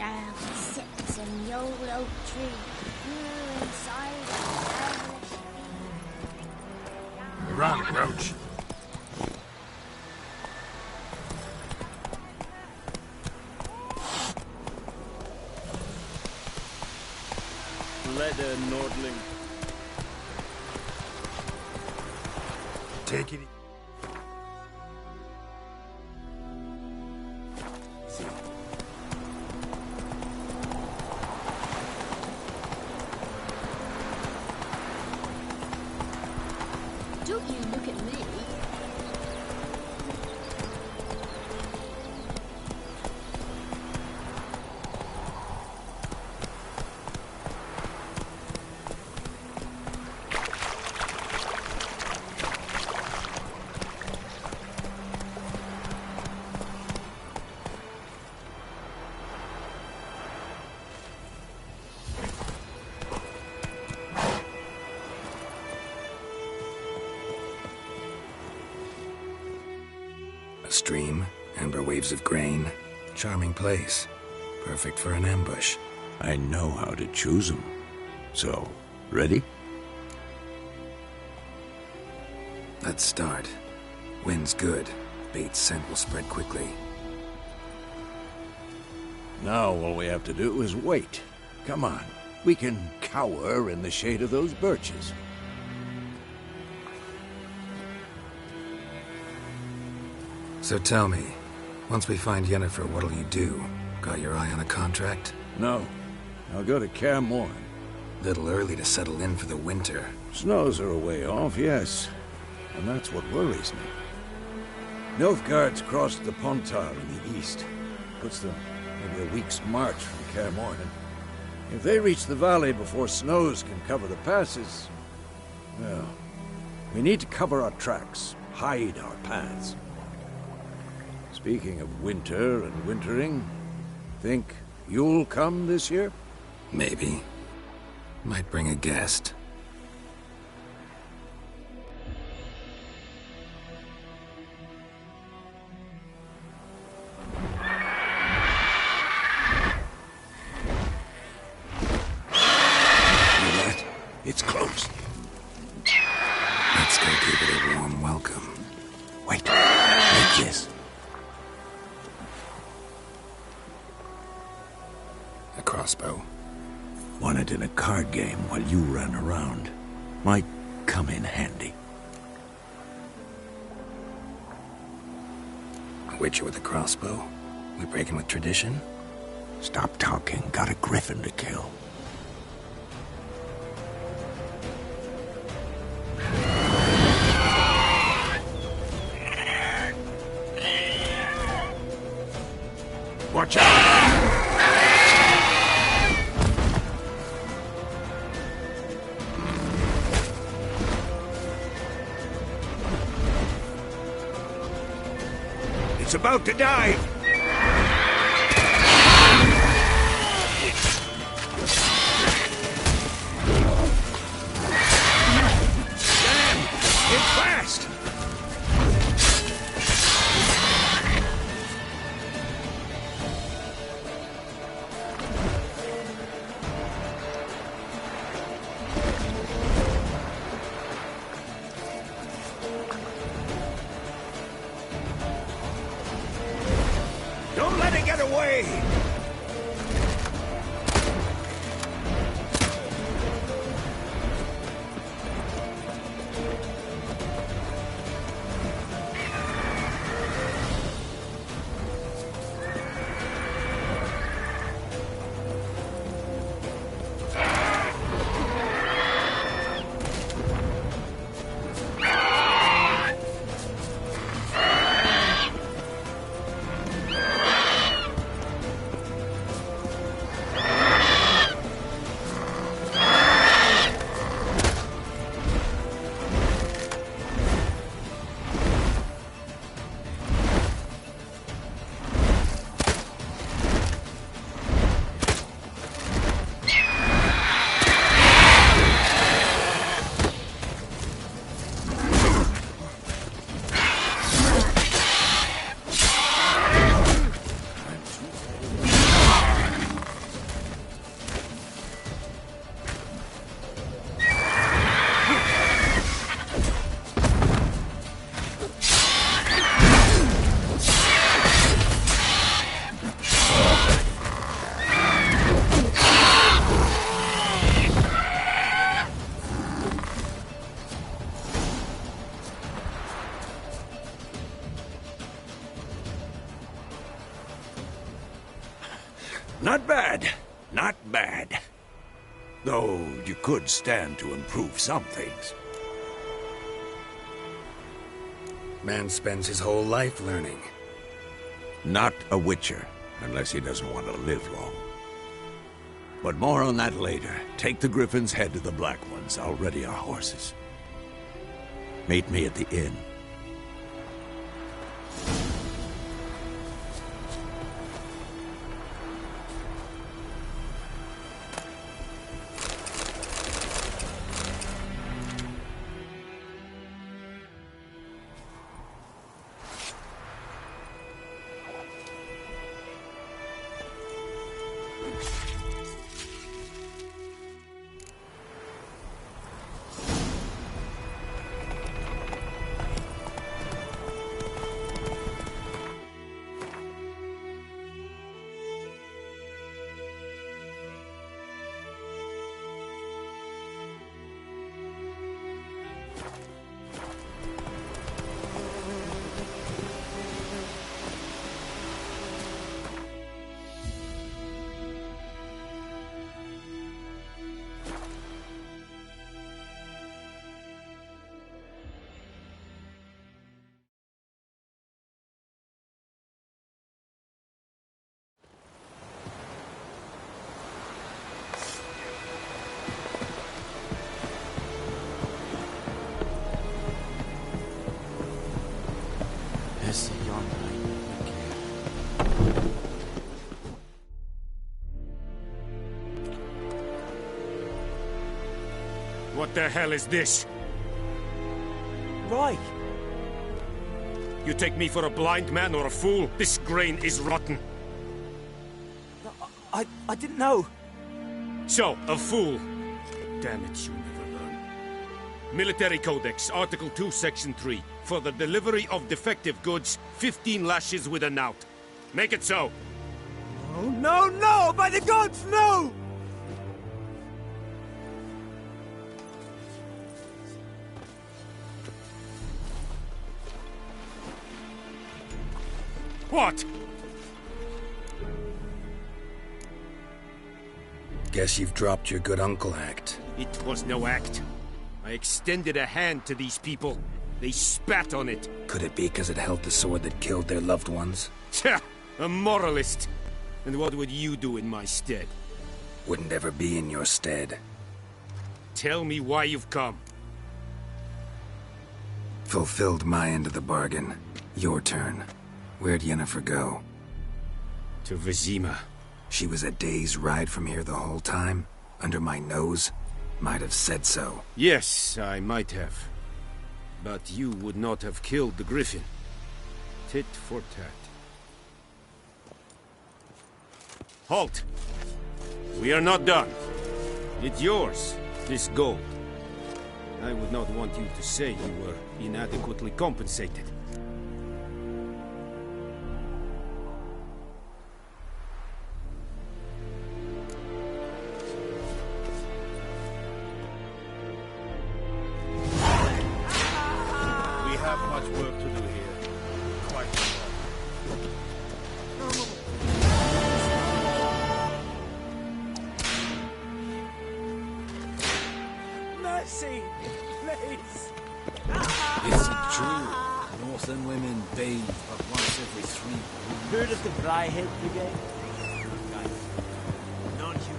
down, sits in the old oak tree. You're inside the Run, Roach. Leather Nordling. Take it. Don't you look at me. Stream, amber waves of grain. Charming place. Perfect for an ambush. I know how to choose them. So, ready? Let's start. Wind's good. Bait's scent will spread quickly. Now all we have to do is wait. Come on. We can cower in the shade of those birches. So tell me, once we find Yennefer, what'll you do? Got your eye on a contract? No. I'll go to Kaer Morhen. Little early to settle in for the winter. Snows are a way off, yes. And that's what worries me. Nilfgaard's crossed the Pontar in the east. Puts them maybe a week's march from Kaer Morhen. If they reach the valley before snows can cover the passes, well, we need to cover our tracks, hide our paths. Speaking of winter and wintering, think you'll come this year? Maybe. Might bring a guest. It's closed. Let's go give it a warm welcome. Wait, like this. A crossbow. Won it in a card game while you ran around. Might come in handy. A witcher with a crossbow? We breaking with tradition? Stop talking. Got a griffin to kill. Watch out! It's about to die! Damn! It's fast! Don't let it get away! Not bad. Not bad. Though you could stand to improve some things. Man spends his whole life learning. Not a Witcher, unless he doesn't want to live long. But more on that later. Take the Griffin's head to the Black Ones. I'll ready our horses. Meet me at the inn. What the hell is this? Right. You take me for a blind man or a fool? This grain is rotten. I didn't know. So, a fool. Damn it, you never learn. Military Codex, Article 2, Section 3. For the delivery of defective goods, 15 lashes with a knout. Make it so. Oh, no, no! By the gods, no! What? Guess you've dropped your good uncle act. It was no act. I extended a hand to these people. They spat on it. Could it be because it held the sword that killed their loved ones? Tja, a moralist. And what would you do in my stead? Wouldn't ever be in your stead. Tell me why you've come. Fulfilled my end of the bargain. Your turn. Where'd Yennefer go? To Vizima. She was a day's ride from here the whole time? Under my nose? Might have said so. Yes, I might have. But you would not have killed the Griffin. Tit for tat. Halt! We are not done. It's yours, this gold. I would not want you to say you were inadequately compensated. We have much work to do here. Quite Mercy! Please! Is it true? Northern women bathe but once every 3 weeks. Heard of the Flyhead Brigade? Non-humans.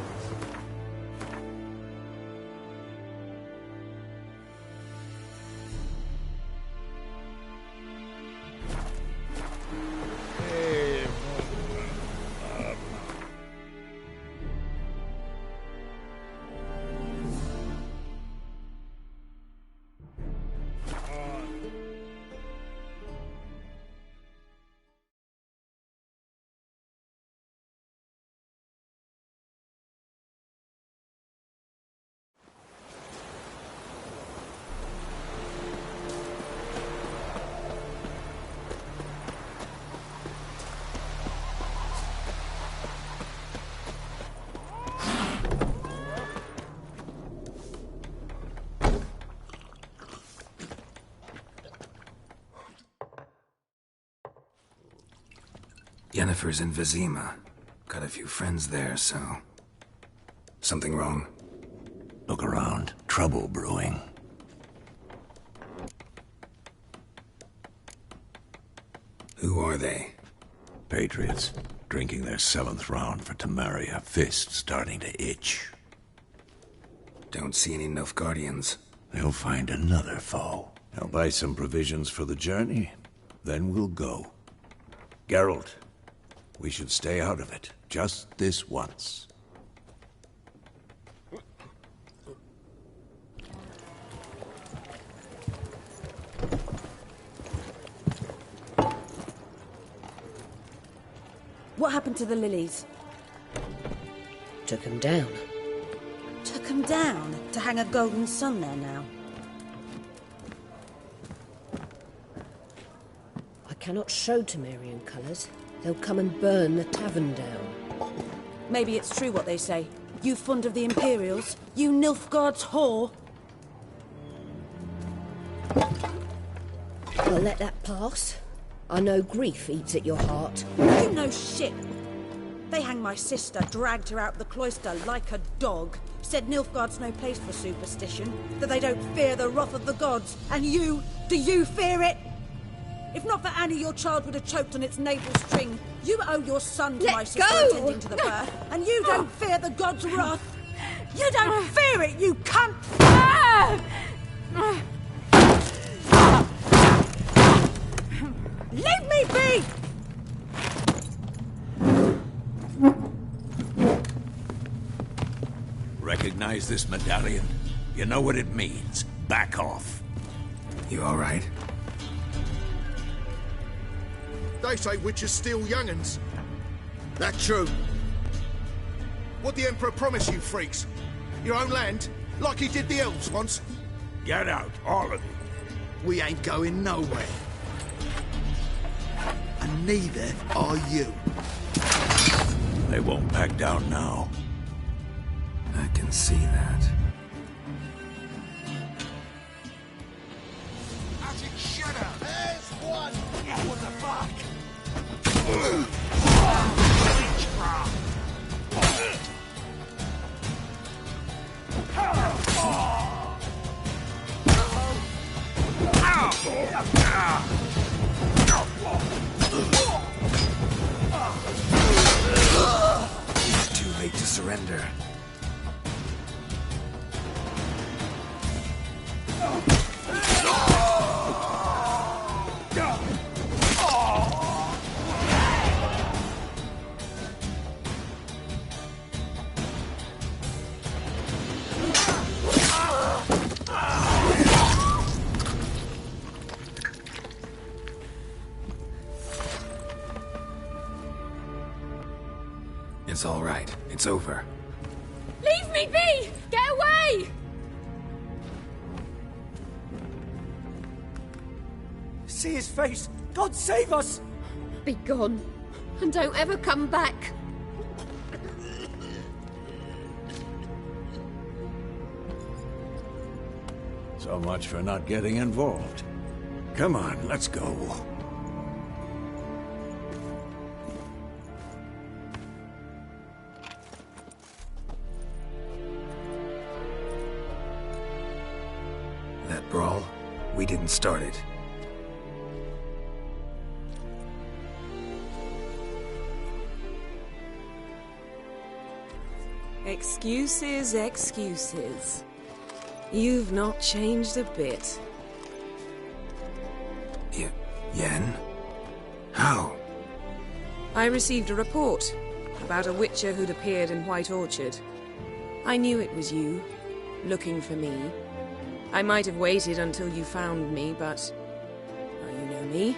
Yennefer's in Vizima. Got a few friends there, so... Something wrong? Look around. Trouble brewing. Who are they? Patriots. Drinking their 7th round for Tamaria. Fist starting to itch. Don't see any Nilfgaardians. They'll find another foe. I'll buy some provisions for the journey. Then we'll go. Geralt, we should stay out of it. Just this once. What happened to the lilies? Took him down. Took them down to hang a golden sun there now. I cannot show Temerian colours. They'll come and burn the tavern down. Maybe it's true what they say. You fond of the Imperials? You Nilfgaard's whore? Well, let that pass. I know grief eats at your heart. You know shit. They hanged my sister, dragged her out the cloister like a dog. Said Nilfgaard's no place for superstition, that they don't fear the wrath of the gods. And you, do you fear it? If not for Annie, your child would have choked on its navel string. You owe your son to my sister attending to the birth, and you don't fear the gods' wrath. You don't fear it, you cunt! Leave me be! Recognize this medallion? You know what it means. Back off. You all right? They say witches steal young'uns. That true? What the Emperor promised you freaks? Your own land? Like he did the elves once? Get out, all of you. We ain't going nowhere. And neither are you. They won't back down now. I can see that. Shut up! There's one! What the fuck? It's too late to surrender. It's all right. It's over. Leave me be! Get away! See his face! God save us! Be gone, and don't ever come back. So much for not getting involved. Come on, let's go. That brawl, we didn't start it. Excuses, excuses. You've not changed a bit. Yen? How? I received a report about a witcher who'd appeared in White Orchard. I knew it was you, looking for me. I might have waited until you found me, but... well, you know me.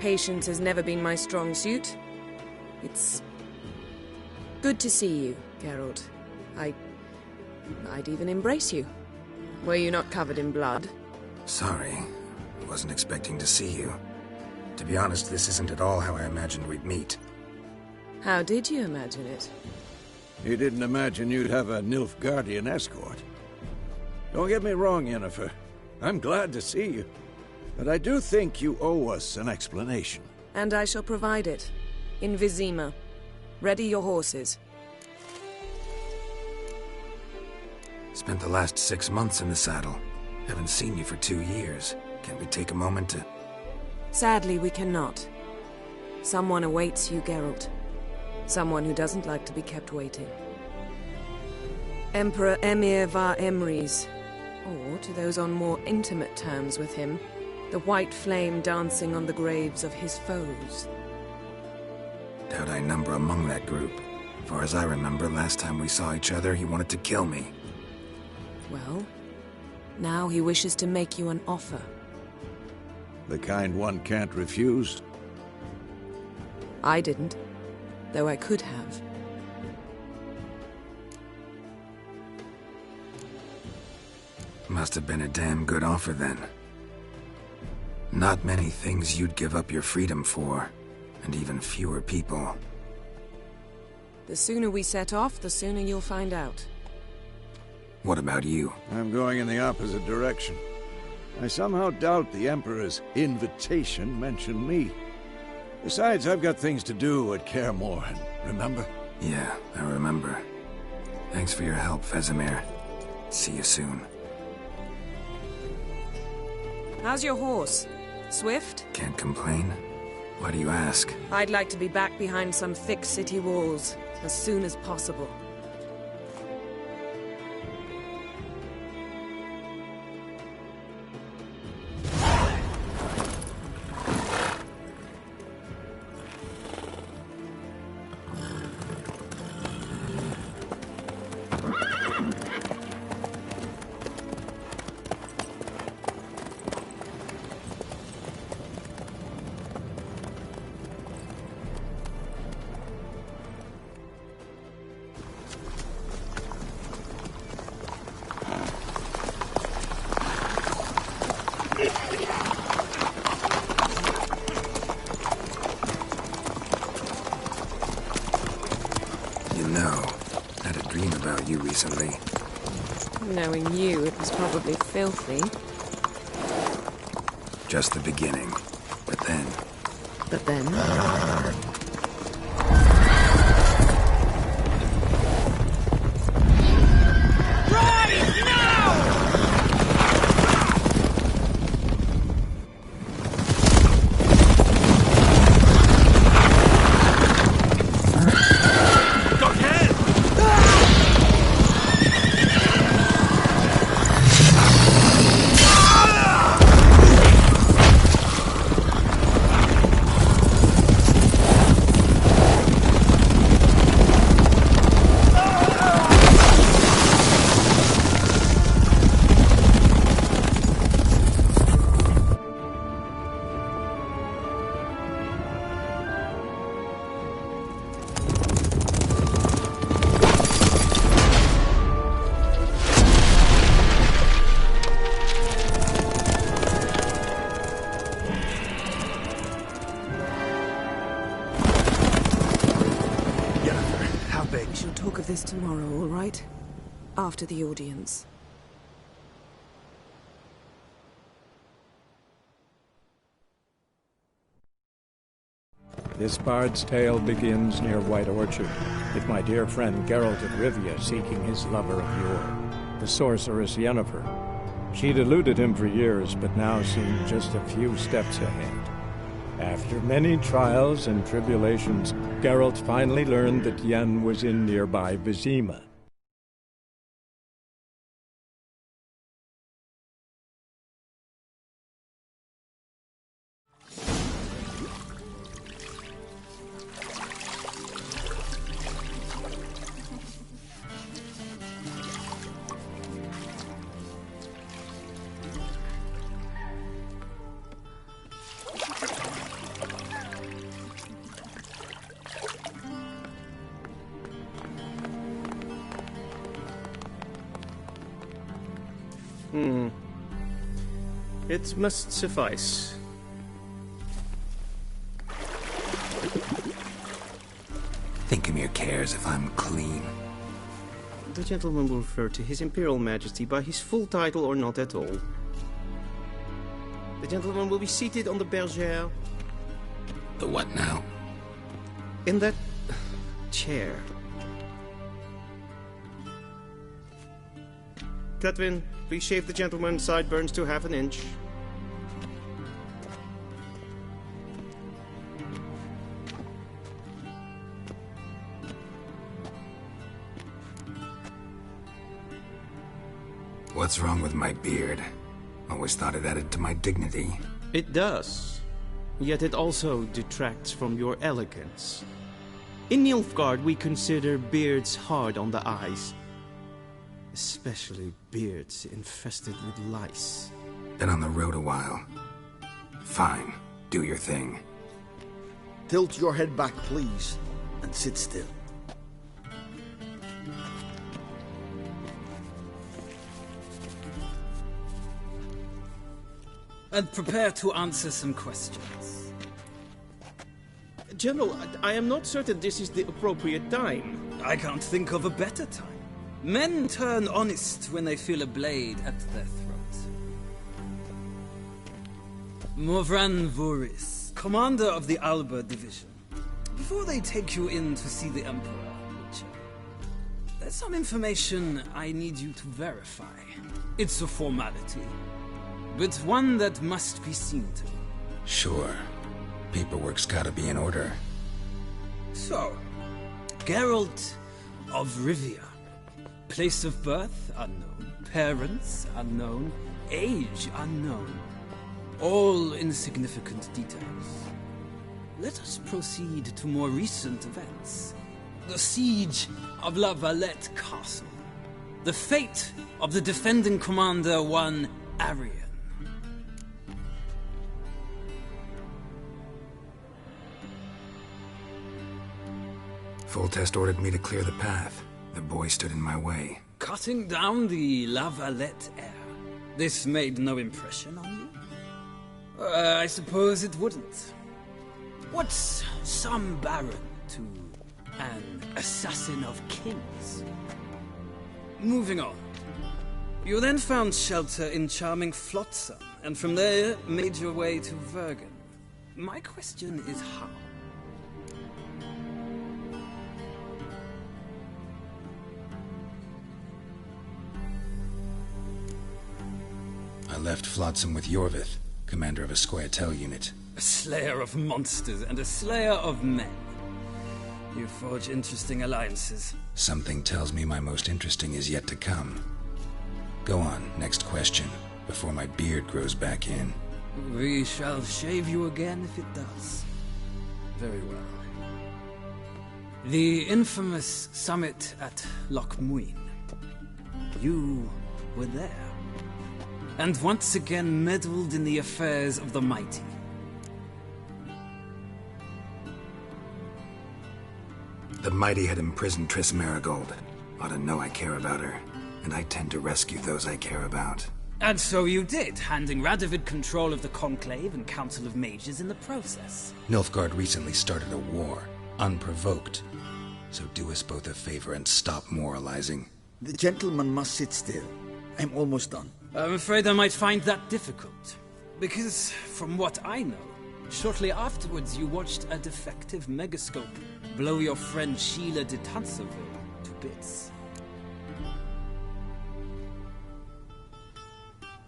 Patience has never been my strong suit. It's... good to see you, Geralt. I'd even embrace you. Were you not covered in blood? Sorry. I wasn't expecting to see you. To be honest, this isn't at all how I imagined we'd meet. How did you imagine it? You didn't imagine you'd have a Nilfgaardian escort. Don't get me wrong, Yennefer. I'm glad to see you. But I do think you owe us an explanation. And I shall provide it. In Vizima. Ready your horses. Spent the last 6 months in the saddle. Haven't seen you for 2 years. Can we take a moment to... Sadly, we cannot. Someone awaits you, Geralt. Someone who doesn't like to be kept waiting. Emperor Emir var Emrys, or to those on more intimate terms with him, the white flame dancing on the graves of his foes. Doubt I number among that group. As far as I remember, last time we saw each other, he wanted to kill me. Well, now he wishes to make you an offer. The kind one can't refuse. I didn't, though I could have. Must have been a damn good offer then. Not many things you'd give up your freedom for, and even fewer people. The sooner we set off, the sooner you'll find out. What about you? I'm going in the opposite direction. I somehow doubt the Emperor's invitation mentioned me. Besides, I've got things to do at Kaer Morhen, remember? Yeah, I remember. Thanks for your help, Vesemir. See you soon. How's your horse? Swift? Can't complain. Why do you ask? I'd like to be back behind some thick city walls as soon as possible. Recently. Knowing you, it was probably filthy. Just the beginning. But then... But then... Tomorrow, all right? After the audience. This bard's tale begins near White Orchard, with my dear friend Geralt of Rivia seeking his lover of yore, the sorceress Yennefer. She'd eluded him for years, but now seemed just a few steps ahead. After many trials and tribulations, Geralt finally learned that Yen was in nearby Vizima. It must suffice. Thinkemere cares if I'm clean. The gentleman will refer to His Imperial Majesty by his full title or not at all. The gentleman will be seated on the bergère. The what now? In that chair. Catwin, please shave the gentleman's sideburns to half an inch. What's wrong with my beard? Always thought it added to my dignity. It does. Yet it also detracts from your elegance. In Nilfgaard, we consider beards hard on the eyes. Especially beards infested with lice. Been on the road a while. Fine. Do your thing. Tilt your head back, please, and sit still. And prepare to answer some questions. General, I am not certain this is the appropriate time. I can't think of a better time. Men turn honest when they feel a blade at their throat. Morvran Voris, commander of the Alba Division. Before they take you in to see the Emperor, Witcher, there's some information I need you to verify. It's a formality, but one that must be seen to. Sure. Paperwork's gotta be in order. So, Geralt of Rivia. Place of birth unknown. Parents unknown. Age unknown. All insignificant details. Let us proceed to more recent events. The siege of La Valette Castle. The fate of the defending commander, one Arian. Foltest ordered me to clear the path. The boy stood in my way. Cutting down the La Valette heir. This made no impression on you? I suppose it wouldn't. What's some baron to an assassin of kings? Moving on. You then found shelter in charming Flotsam, and from there made your way to Vergen. My question is how? I left Flotsam with Yorvith, commander of a Scoia'tael unit. A slayer of monsters and a slayer of men. You forge interesting alliances. Something tells me my most interesting is yet to come. Go on, next question, before my beard grows back in. We shall shave you again if it does. Very well. The infamous summit at Loch Muin. You were there. And once again meddled in the affairs of the mighty. The mighty had imprisoned Triss Marigold. Ought to know I care about her, and I tend to rescue those I care about. And so you did, handing Radovid control of the Conclave and Council of Mages in the process. Nilfgaard recently started a war, unprovoked. So do us both a favor and stop moralizing. The gentleman must sit still. I'm almost done. I'm afraid I might find that difficult. Because, from what I know, shortly afterwards you watched a defective megascope blow your friend Sheila de Tanseville to bits.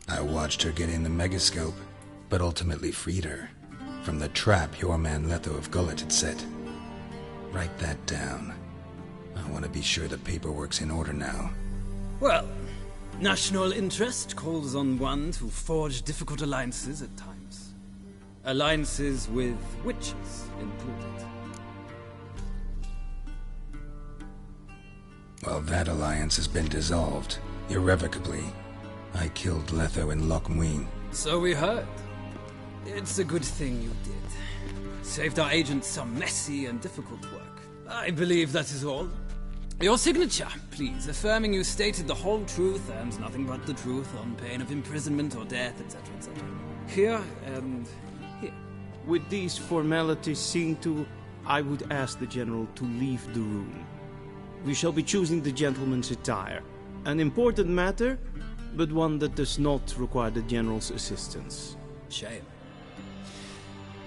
I watched her get in the megascope, but ultimately freed her from the trap your man Letho of Gullet had set. Write that down. I want to be sure the paperwork's in order now. Well, national interest calls on one to forge difficult alliances at times. Alliances with witches included. Well, that alliance has been dissolved, irrevocably. I killed Letho in Loch Muin. So we heard. It's a good thing you did. Saved our agents some messy and difficult work. I believe that is all. Your signature, please, affirming you stated the whole truth and nothing but the truth on pain of imprisonment or death, etc., etc. Here and here. With these formalities seen to, I would ask the General to leave the room. We shall be choosing the gentleman's attire. An important matter, but one that does not require the General's assistance. Shame.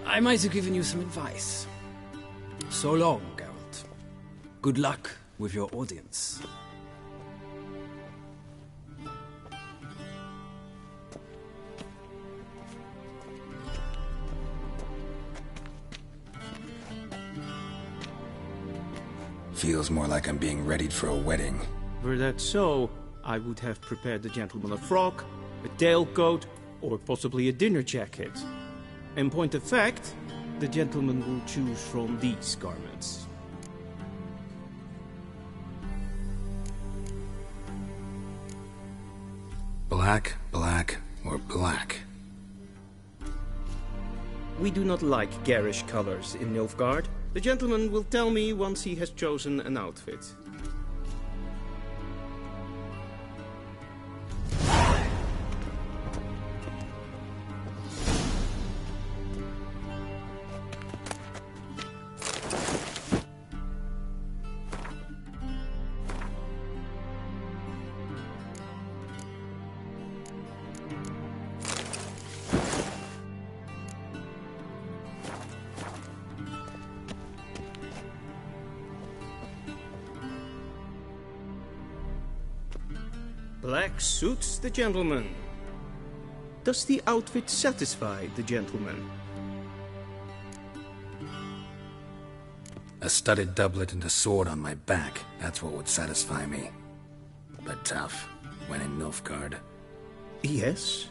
I might have given you some advice. So long, Geralt. Good luck with your audience. Feels more like I'm being readied for a wedding. Were that so, I would have prepared the gentleman a frock, a tailcoat, or possibly a dinner jacket. In point of fact, the gentleman will choose from these garments. Black, black, or black? We do not like garish colors in Nilfgaard. The gentleman will tell me once he has chosen an outfit. Black suits the gentleman. Does the outfit satisfy the gentleman? A studded doublet and a sword on my back, that's what would satisfy me. But tough, when in Nilfgaard. Yes?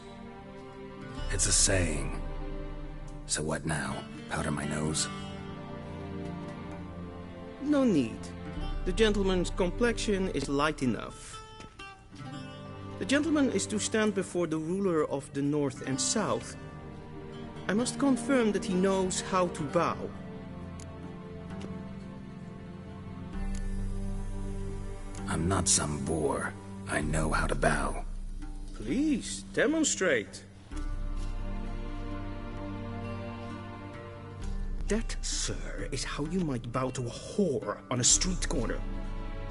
It's a saying. So what now? Powder my nose? No need. The gentleman's complexion is light enough. The gentleman is to stand before the ruler of the North and South. I must confirm that he knows how to bow. I'm not some boor. I know how to bow. Please, demonstrate. That, sir, is how you might bow to a whore on a street corner,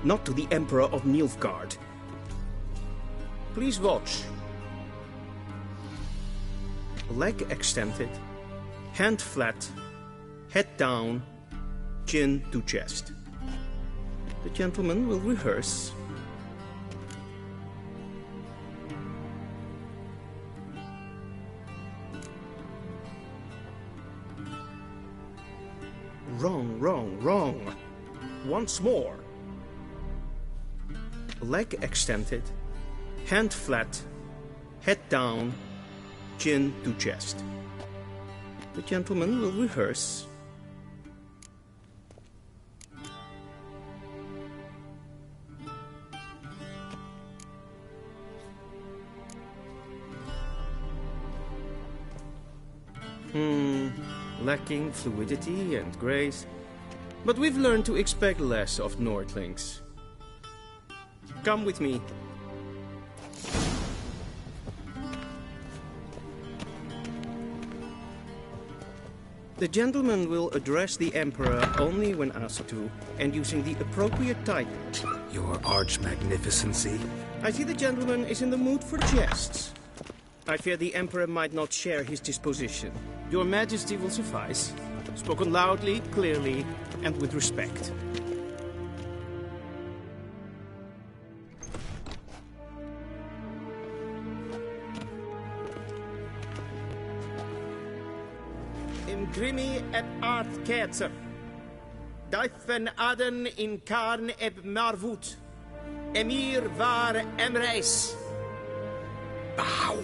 not to the Emperor of Nilfgaard. Please watch. Leg extended, hand flat, head down, chin to chest. The gentleman will rehearse. Wrong, wrong, wrong. Once more. Leg extended, hand flat, head down, chin to chest. The gentleman will rehearse. Lacking fluidity and grace. But we've learned to expect less of Nordlings. Come with me. The gentleman will address the Emperor only when asked to, and using the appropriate title. Your arch-magnificency? I see the gentleman is in the mood for jests. I fear the Emperor might not share his disposition. Your Majesty will suffice. Spoken loudly, clearly, and with respect. Imgrimi et art ketzer. Daifen aden in karn eb marvut. Emir var emreis. Bow!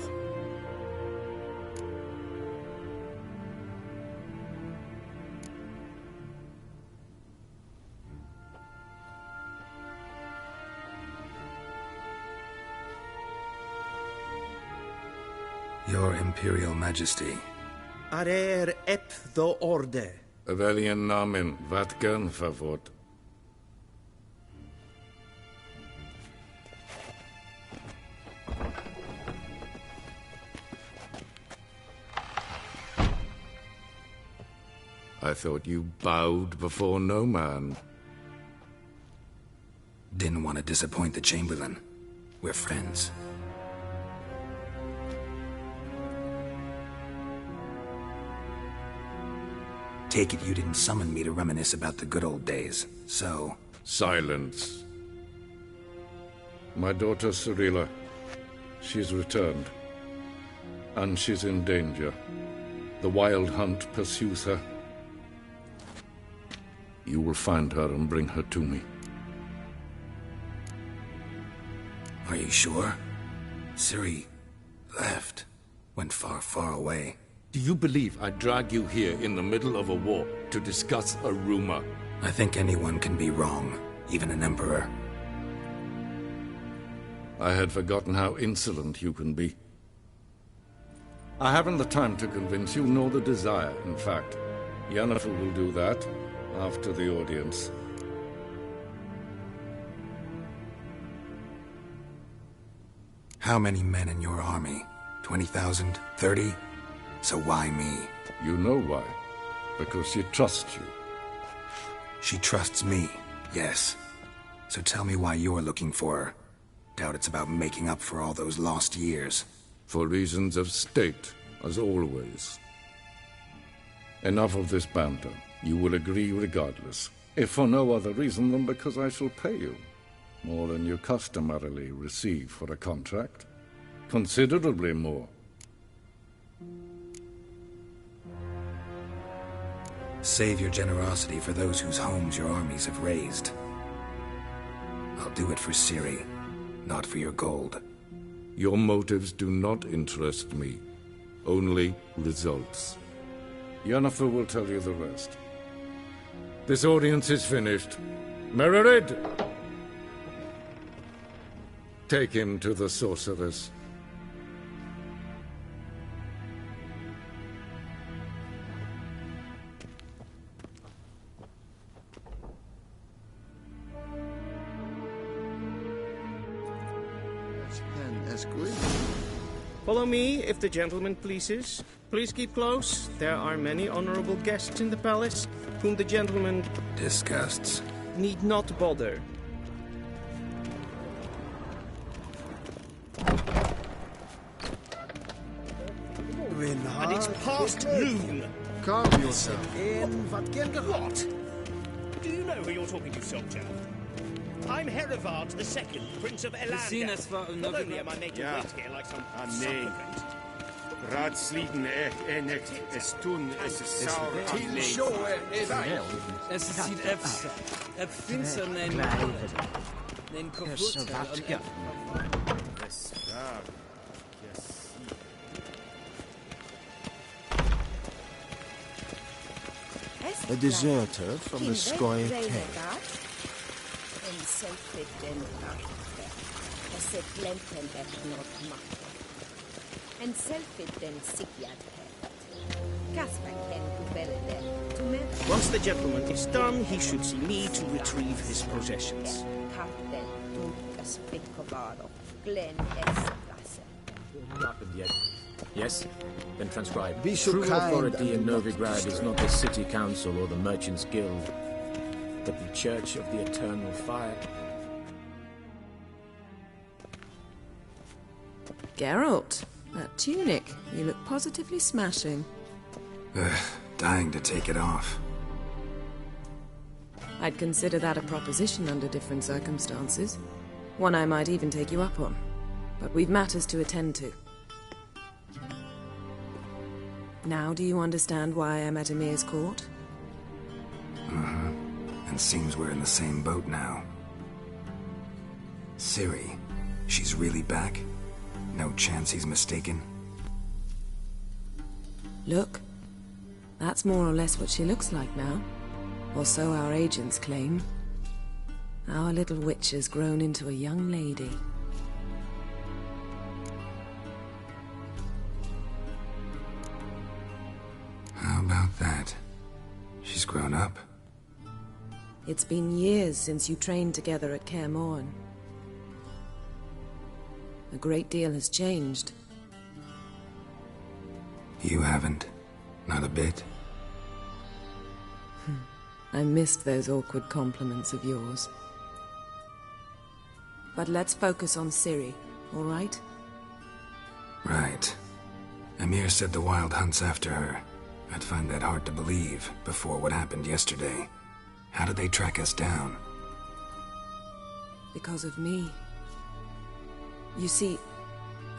Your Imperial Majesty. Arer ep the orde. Velian namen, vatgan favort. I thought you bowed before no man. Didn't want to disappoint the Chamberlain. We're friends. Take it you didn't summon me to reminisce about the good old days. So, Silence. My daughter Cyrilla, she's returned. And she's in danger. The Wild Hunt pursues her. You will find her and bring her to me. Are you sure? Ciri left. Went far, far away. Do you believe I'd drag you here in the middle of a war to discuss a rumor? I think anyone can be wrong, even an emperor. I had forgotten how insolent you can be. I haven't the time to convince you, nor the desire, in fact. Yennefer will do that after the audience. How many men in your army? 20,000? 30? So why me? You know why. Because she trusts you. She trusts me, yes. So tell me why you're looking for her. Doubt it's about making up for all those lost years. For reasons of state, as always. Enough of this banter. You will agree regardless. If for no other reason than because I shall pay you. More than you customarily receive for a contract. Considerably more. Save your generosity for those whose homes your armies have razed. I'll do it for Ciri, not for your gold. Your motives do not interest me. Only results. Yennefer will tell you the rest. This audience is finished. Mererid! Take him to the sorceress. Follow me, if the gentleman pleases. Please keep close. There are many honorable guests in the palace, whom the gentleman... disgusts. ...need not bother. And it's past noon. Calm yourself. What? Do you know who you're talking to, soldier? I'm Herivard II, Prince of Elander. Not only am I made to wait here like some supplicant. Raadsleden echt es tun es saur. Es sieht finster nein kaputt. A deserter from the Scoia Cave. En selfitten sikiat Once the gentleman is done, he should see me to retrieve his possessions. Happened yet? Yes? Then transcribe. Be so True kind authority in and Novigrad is not the city council or the merchants' guild, but the Church of the Eternal Fire. Geralt, that tunic. You look positively smashing. Dying to take it off. I'd consider that a proposition under different circumstances. One I might even take you up on. But we've matters to attend to. Now do you understand why I'm at Emir's court? And seems we're in the same boat now. Ciri, she's really back? No chance he's mistaken? Look. That's more or less what she looks like now. Or so our agents claim. Our little witch has grown into a young lady. How about that? She's grown up. It's been years since you trained together at Kaer Morhen. A great deal has changed. You haven't? Not a bit? I missed those awkward compliments of yours. But let's focus on Ciri, all right? Right. Emir said the Wild Hunt's after her. I'd find that hard to believe before what happened yesterday. How did they track us down? Because of me. You see,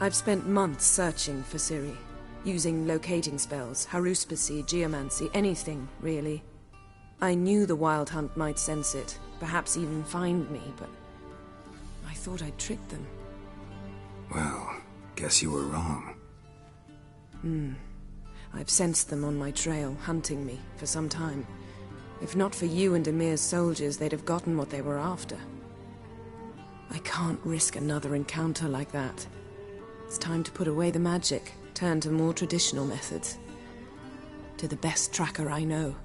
I've spent months searching for Ciri, using locating spells, haruspicy, geomancy, anything, really. I knew the Wild Hunt might sense it, perhaps even find me, but I thought I'd tricked them. Well, guess you were wrong. I've sensed them on my trail, hunting me, for some time. If not for you and Emir's soldiers, they'd have gotten what they were after. I can't risk another encounter like that. It's time to put away the magic, turn to more traditional methods. To the best tracker I know.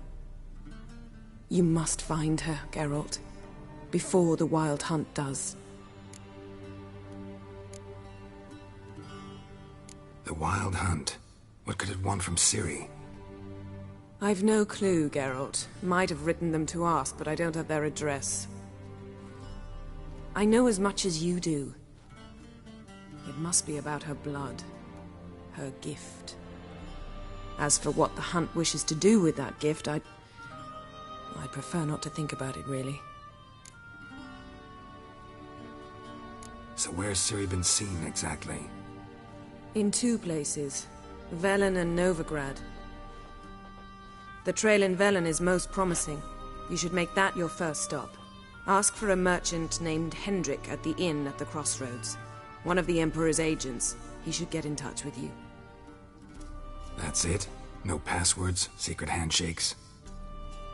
You must find her, Geralt. Before the Wild Hunt does. The Wild Hunt? What could it want from Ciri? I've no clue, Geralt. Might have written them to ask, but I don't have their address. I know as much as you do. It must be about her blood. Her gift. As for what the Hunt wishes to do with that gift, I'd prefer not to think about it, really. So where's Ciri been seen, exactly? In 2 places. Velen and Novigrad. The trail in Velen is most promising. You should make that your first stop. Ask for a merchant named Hendrik at the inn at the crossroads. One of the Emperor's agents. He should get in touch with you. That's it? No passwords? Secret handshakes?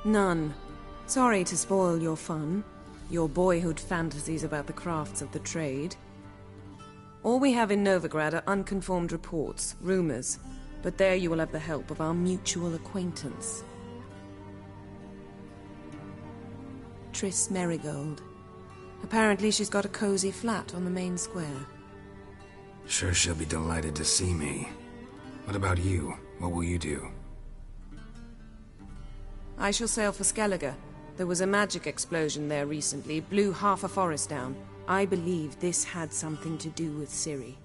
None. Sorry to spoil your fun. Your boyhood fantasies about the crafts of the trade. All we have in Novigrad are unconfirmed reports, rumors. But there you will have the help of our mutual acquaintance. Triss Merigold. Apparently she's got a cozy flat on the main square. Sure she'll be delighted to see me. What about you? What will you do? I shall sail for Skellige. There was a magic explosion there recently, blew half a forest down. I believe this had something to do with Ciri.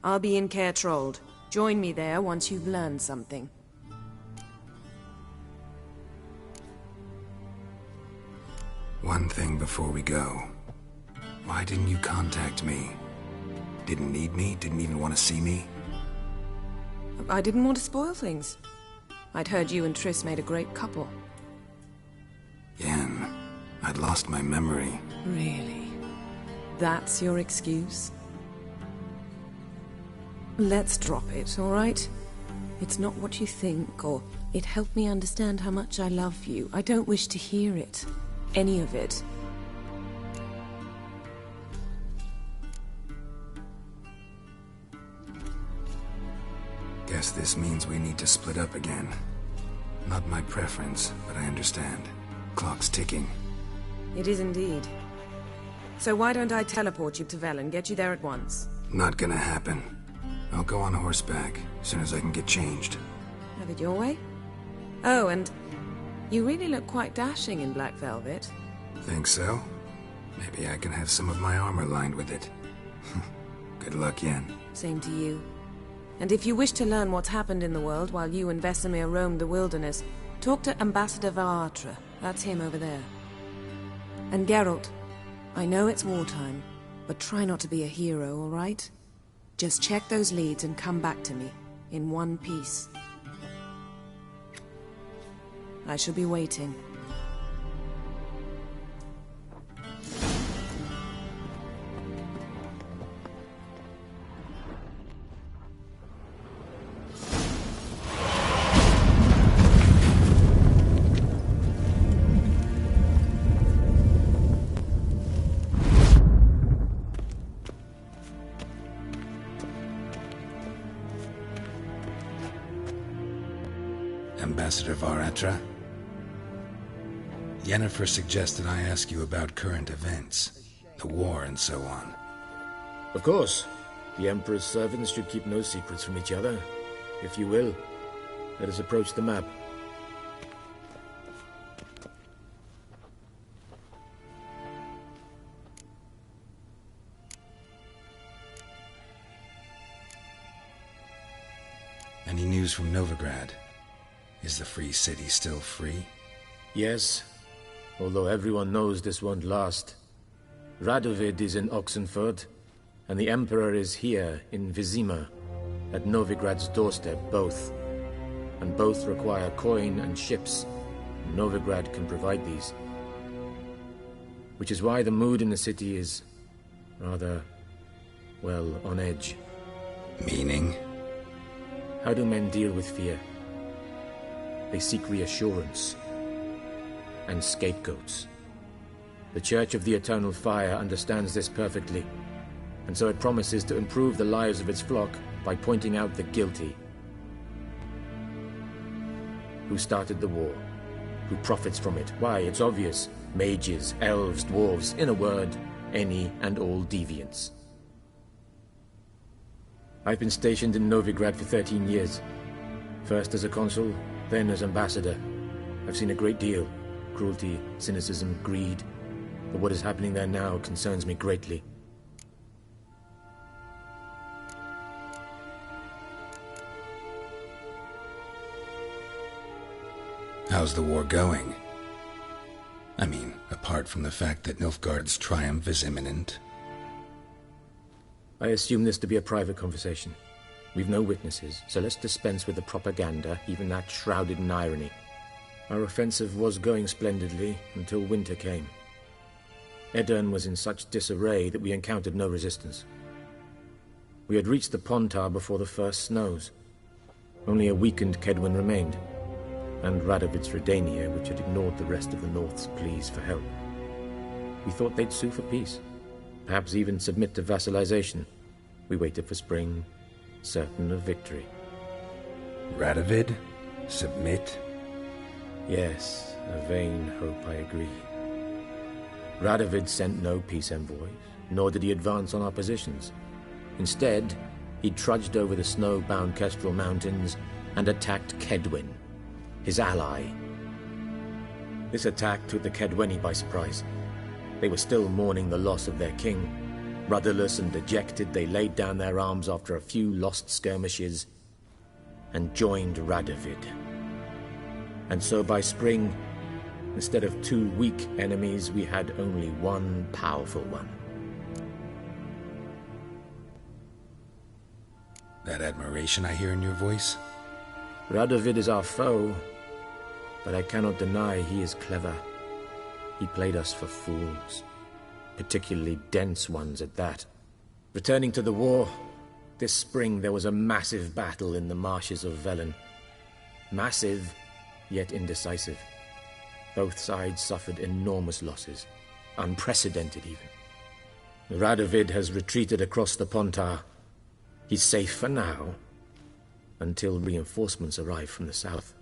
I'll be in Caer Trold. Join me there once you've learned something. One thing before we go. Why didn't you contact me? Didn't need me? Didn't even want to see me? I didn't want to spoil things. I'd heard you and Triss made a great couple. Yen, I'd lost my memory. Really? That's your excuse? Let's drop it, all right? It's not what you think, or it helped me understand how much I love you. I don't wish to hear it. Any of it. Guess this means we need to split up again. Not my preference, but I understand. Clock's ticking. It is indeed. So why don't I teleport you to Velen, get you there at once? Not gonna happen. I'll go on horseback, as soon as I can get changed. Have it your way? Oh, and you really look quite dashing in black velvet. Think so? Maybe I can have some of my armor lined with it. Good luck, Yen. Same to you. And if you wish to learn what's happened in the world while you and Vesemir roamed the wilderness, talk to Ambassador Varatra. That's him over there. And Geralt, I know it's wartime, but try not to be a hero, all right? Just check those leads and come back to me, in one piece. I shall be waiting. Ambassador Varatra? Yennefer suggested I ask you about current events, the war and so on. Of course. The Emperor's servants should keep no secrets from each other. If you will, let us approach the map. Any news from Novigrad? Is the free city still free? Yes, although everyone knows this won't last. Radovid is in Oxenford, and the Emperor is here in Vizima, at Novigrad's doorstep, both. And both require coin and ships. Novigrad can provide these. Which is why the mood in the city is rather, well, on edge. Meaning? How do men deal with fear? They seek reassurance and scapegoats. The Church of the Eternal Fire understands this perfectly, and so it promises to improve the lives of its flock by pointing out the guilty. Who started the war? Who profits from it? Why, it's obvious. Mages, elves, dwarves, in a word, any and all deviants. I've been stationed in Novigrad for 13 years. First as a consul, then as ambassador. I've seen a great deal. Cruelty, cynicism, greed. But what is happening there now concerns me greatly. How's the war going? I mean, apart from the fact that Nilfgaard's triumph is imminent. I assume this to be a private conversation. We've no witnesses, so let's dispense with the propaganda, even that shrouded in irony. Our offensive was going splendidly until winter came. Edirn was in such disarray that we encountered no resistance. We had reached the Pontar before the first snows. Only a weakened Kedwin remained, and Radovid's Redania, which had ignored the rest of the North's pleas for help. We thought they'd sue for peace, perhaps even submit to vassalization. We waited for spring, certain of victory. Radovid? Submit? Yes, a vain hope, I agree. Radovid sent no peace envoys, nor did he advance on our positions. Instead, he trudged over the snow-bound Kestrel Mountains and attacked Kedwin, his ally. This attack took the Kedweni by surprise. They were still mourning the loss of their king. Rudderless and dejected, they laid down their arms after a few lost skirmishes and joined Radovid. And so by spring, instead of 2 weak enemies, we had only one powerful one. That admiration I hear in your voice? Radovid is our foe, but I cannot deny he is clever. He played us for fools, particularly dense ones at that. Returning to the war, this spring there was a massive battle in the marshes of Velen. Massive, yet indecisive. Both sides suffered enormous losses, unprecedented even. Radovid has retreated across the Pontar. He's safe for now, until reinforcements arrive from the south.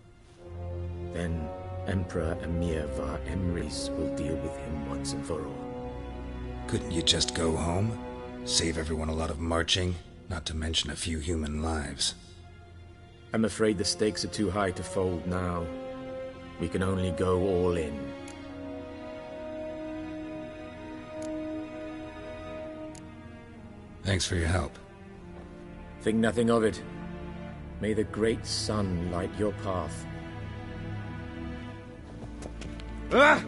Then Emperor Emir var Emrys will deal with him once and for all. Couldn't you just go home? Save everyone a lot of marching, not to mention a few human lives. I'm afraid the stakes are too high to fold now. We can only go all in. Thanks for your help. Think nothing of it. May the great sun light your path. Ah!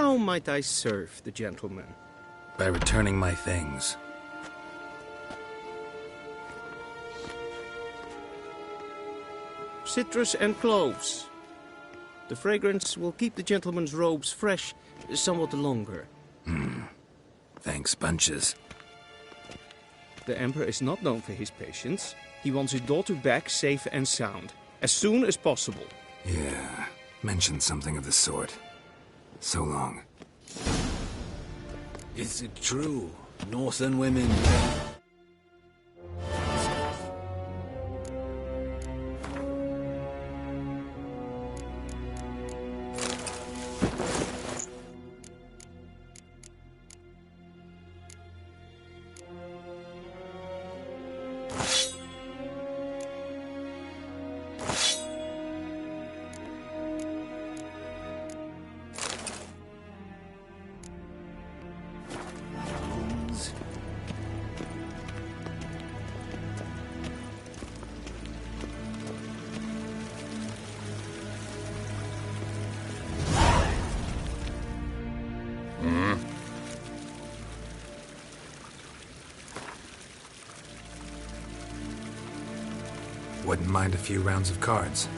How might I serve the gentleman? By returning my things. Citrus and cloves. The fragrance will keep the gentleman's robes fresh somewhat longer. Thanks, bunches. The Emperor is not known for his patience. He wants his daughter back safe and sound, as soon as possible. Yeah, mentioned something of the sort. So long. Is it true? Northern women... Wouldn't mind a few rounds of cards.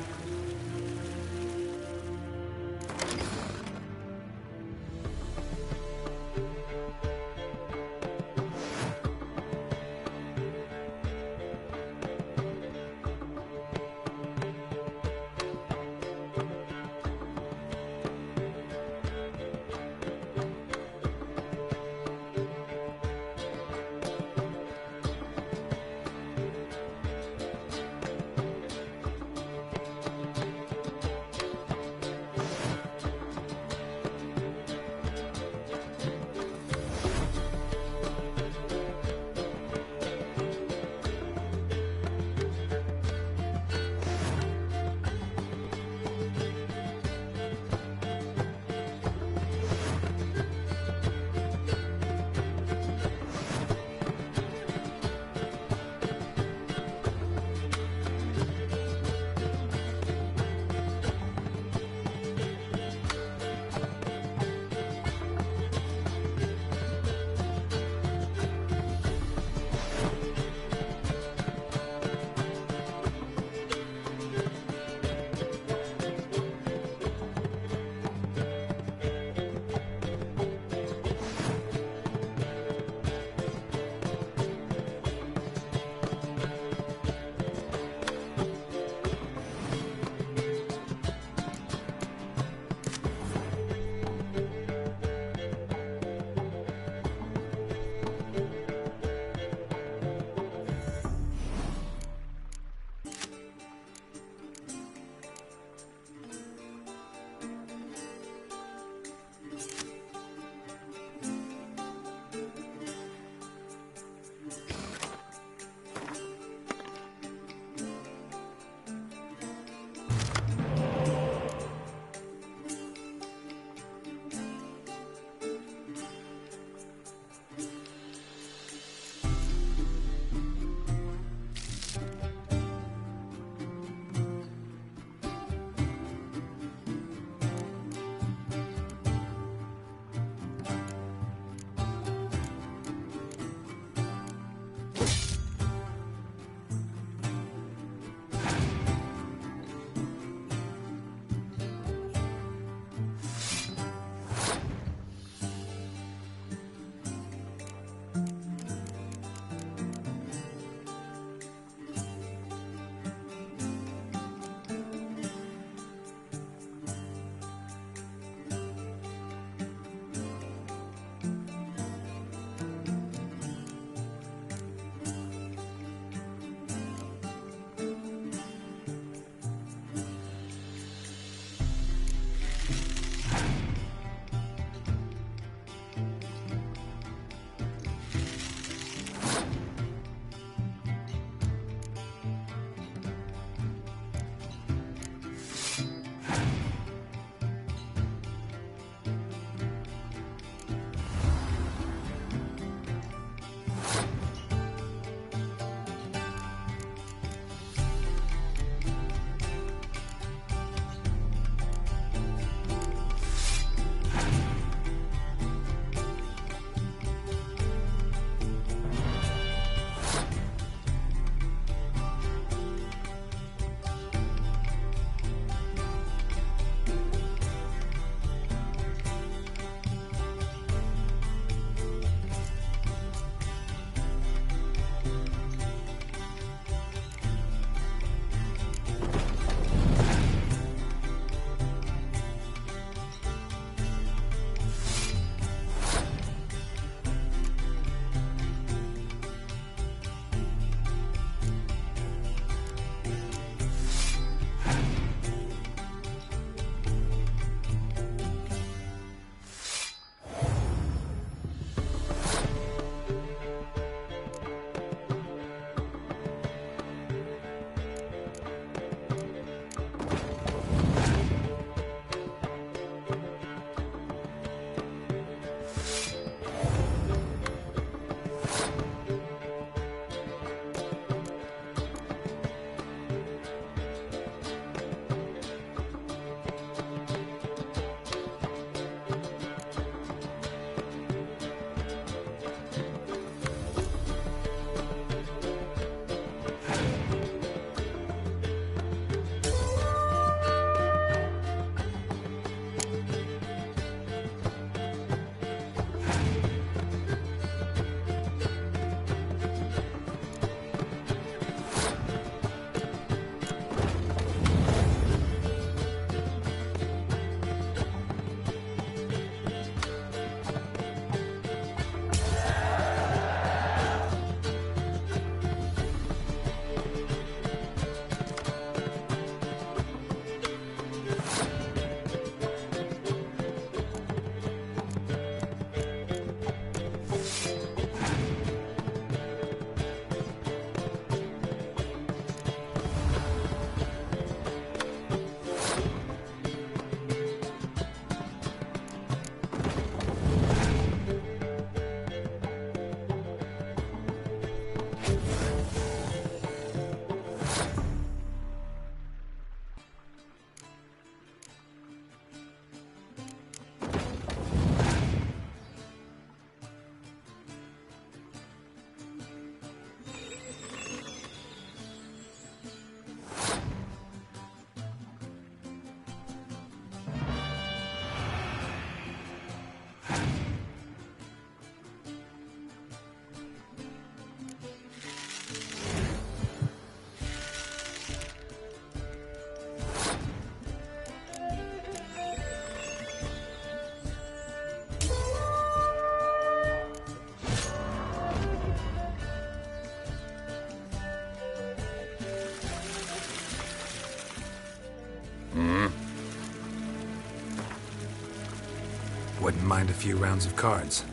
Wouldn't mind a few rounds of cards.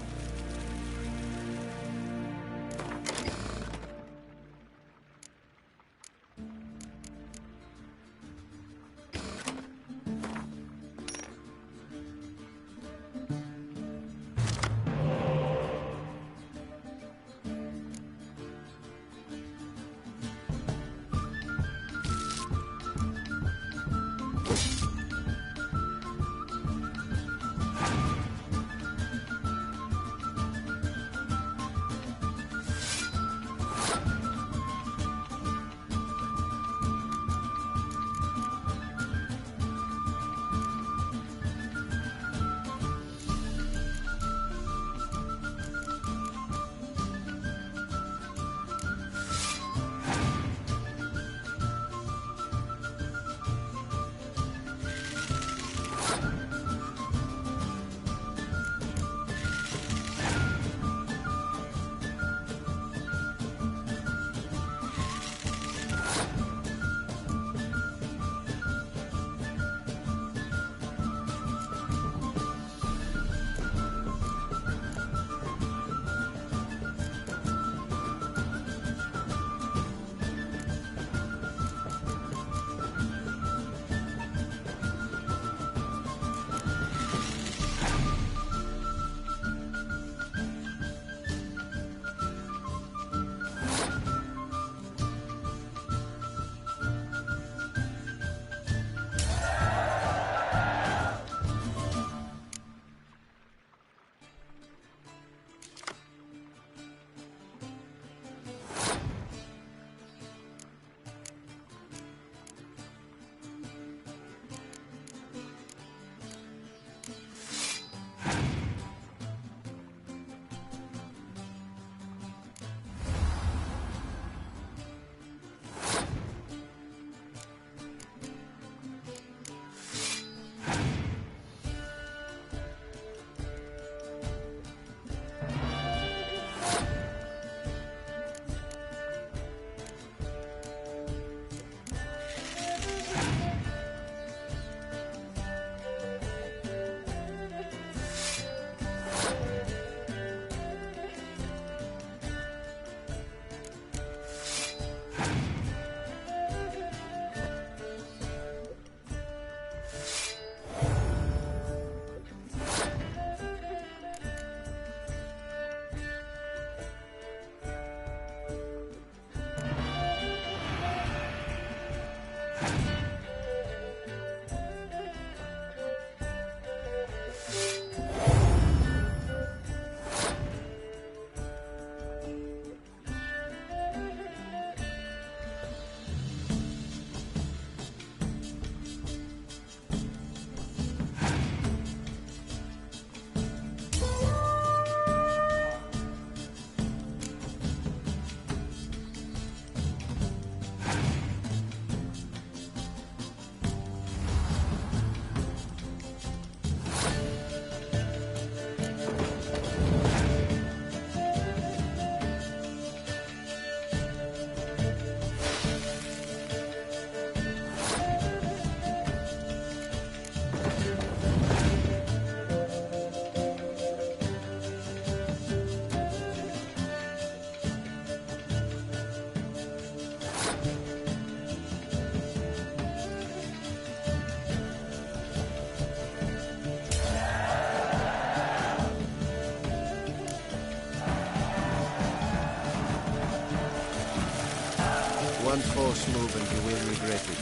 One false move and you will regret it.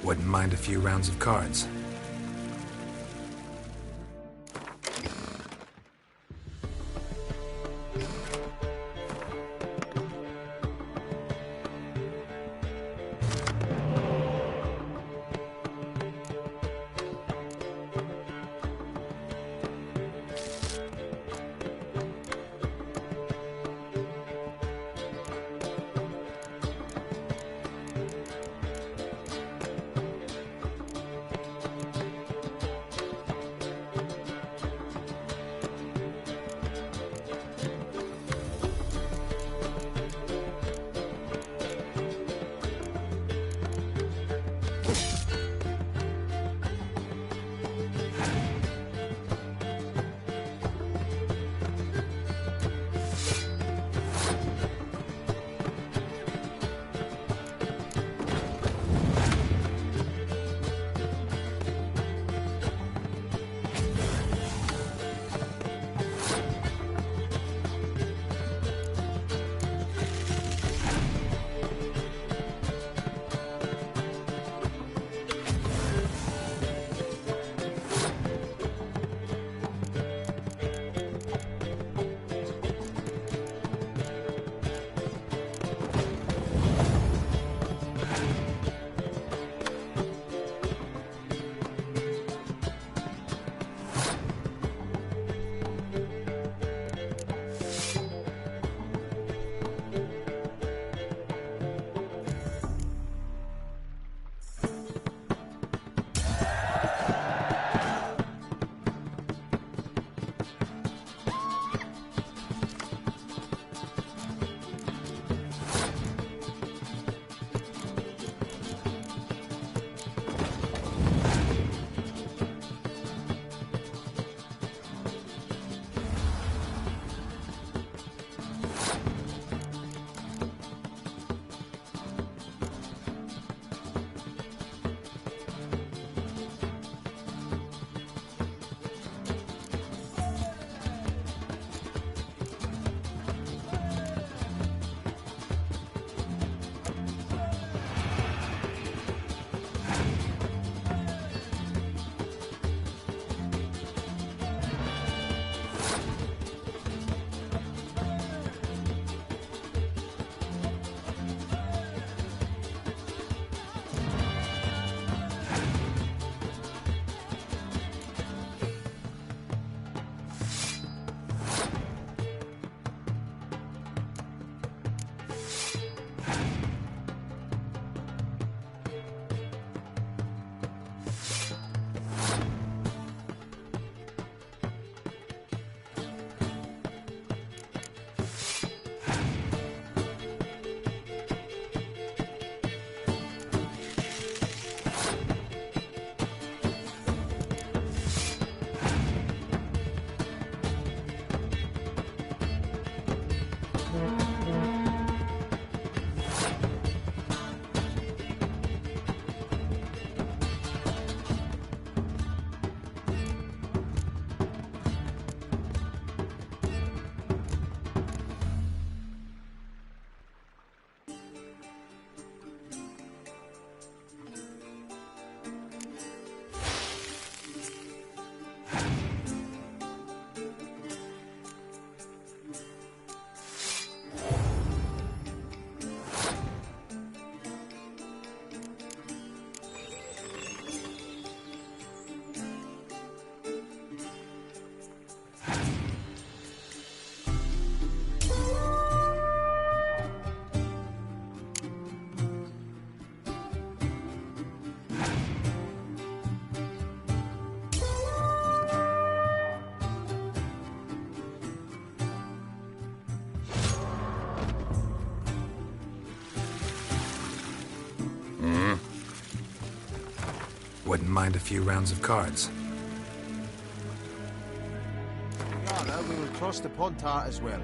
Wouldn't mind a few rounds of cards. Wouldn't mind a few rounds of cards. Yeah, we will cross the Pontar as well.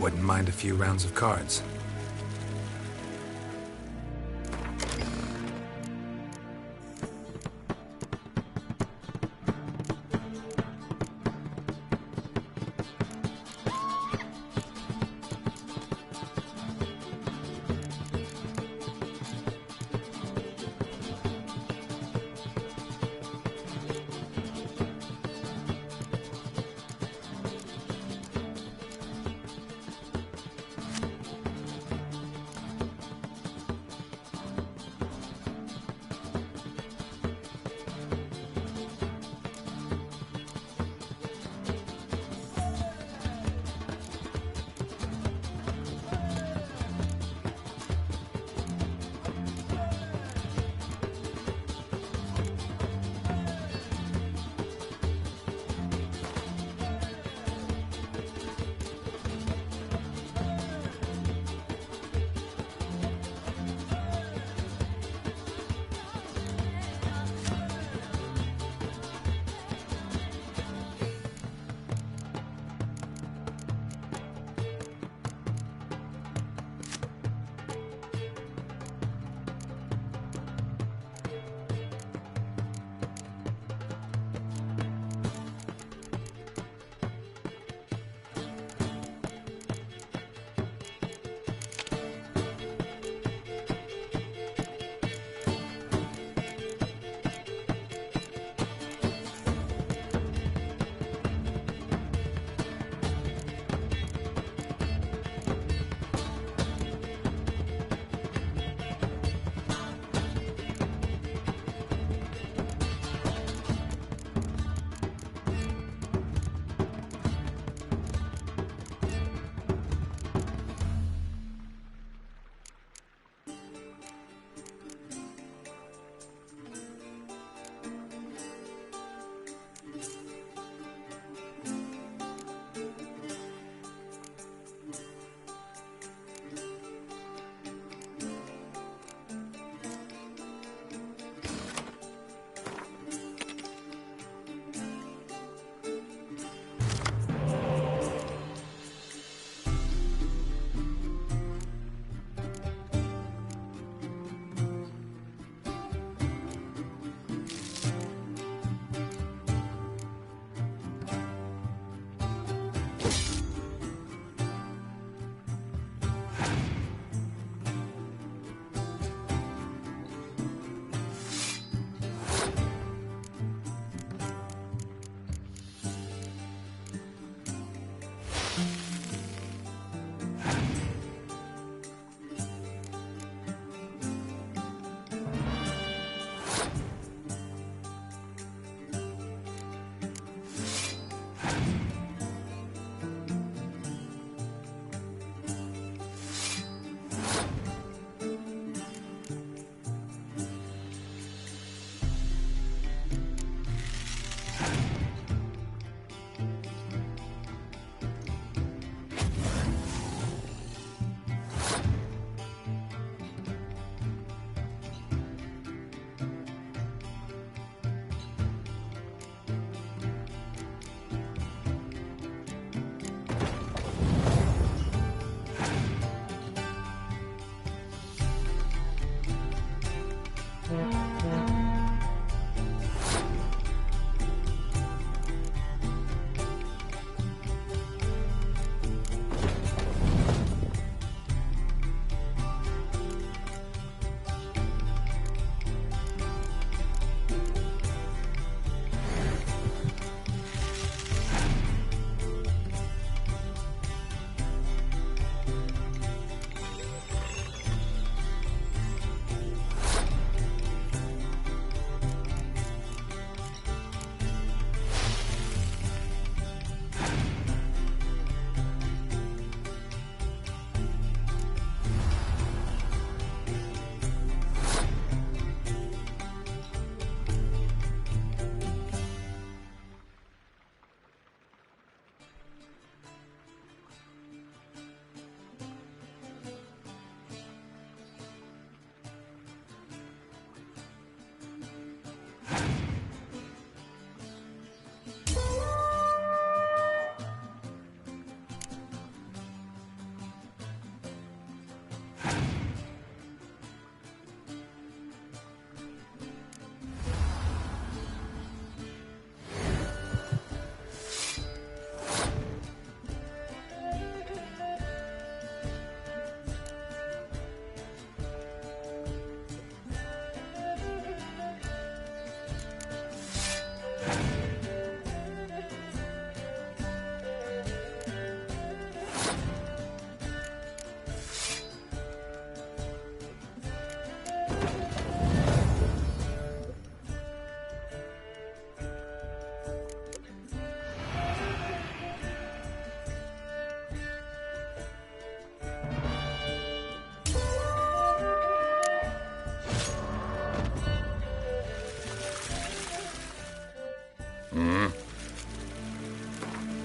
Wouldn't mind a few rounds of cards.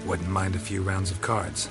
Wouldn't mind a few rounds of cards.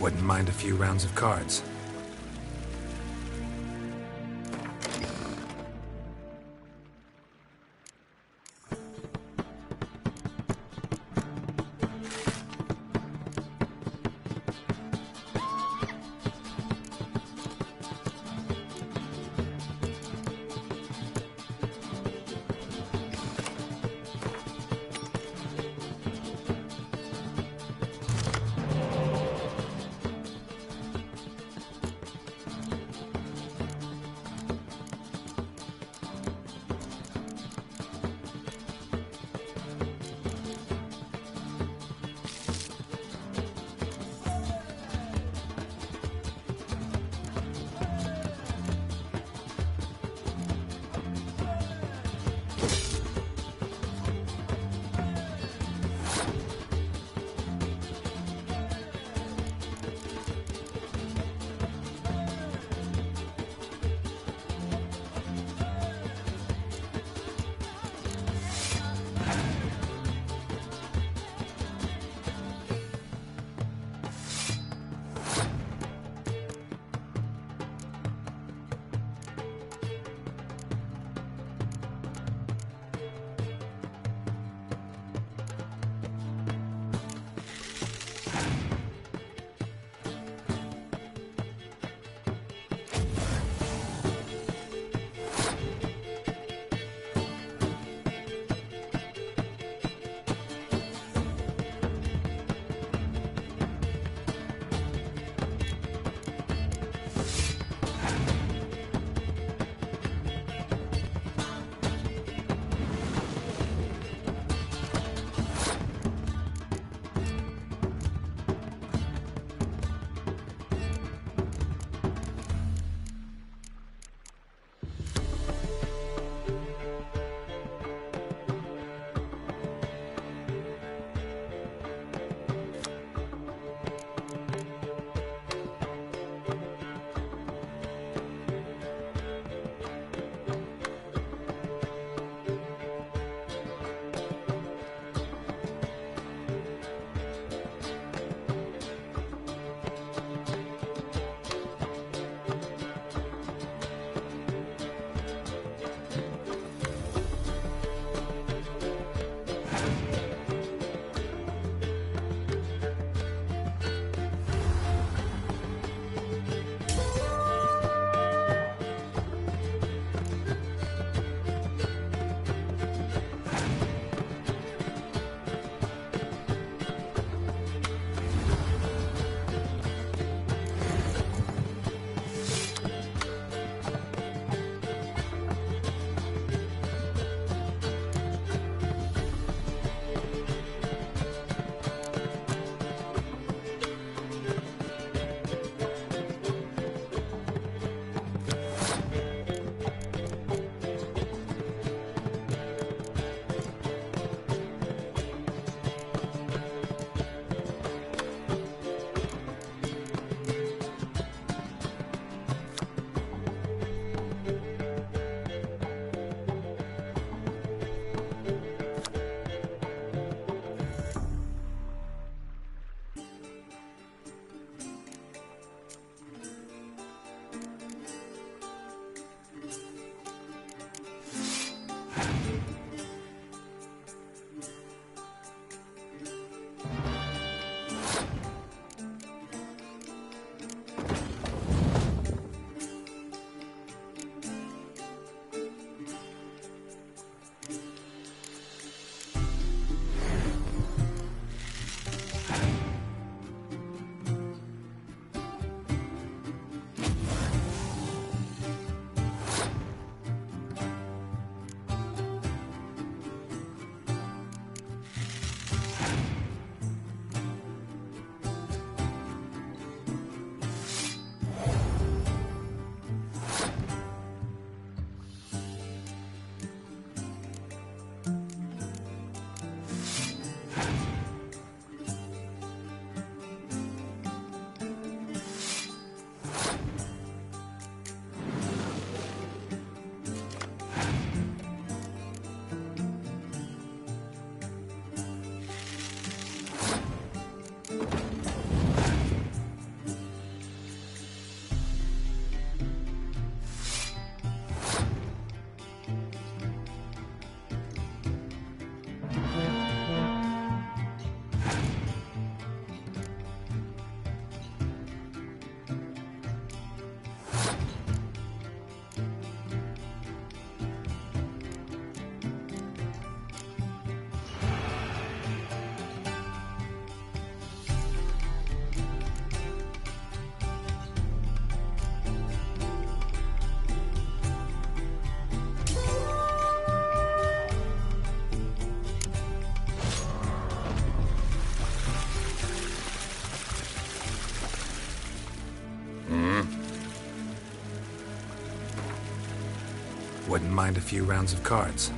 Wouldn't mind a few rounds of cards. wouldn't mind a few rounds of cards.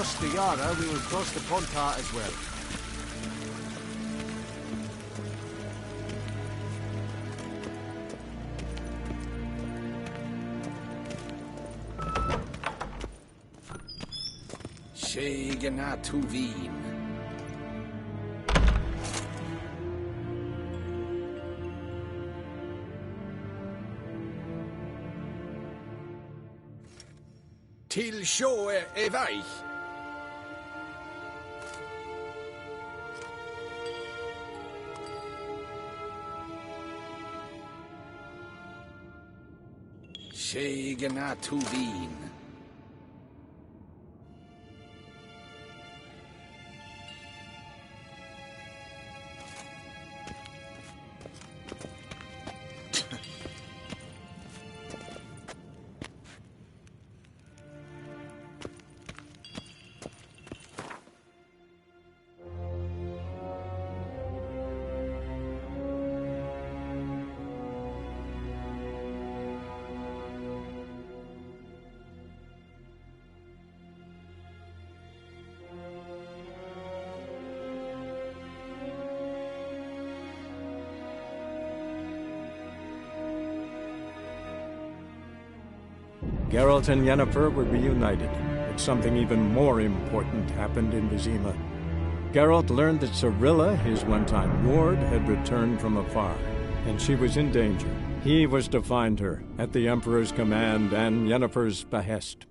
cross the Yara, we will cross the Pontar as well. Tuvin. Til sjå vei. Tuvin. Geralt and Yennefer were reunited, but something even more important happened in Vizima. Geralt learned that Cirilla, his one-time ward, had returned from afar, and she was in danger. He was to find her, at the Emperor's command and Yennefer's behest.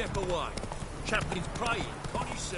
step away. Chaplain's praying, can't you see?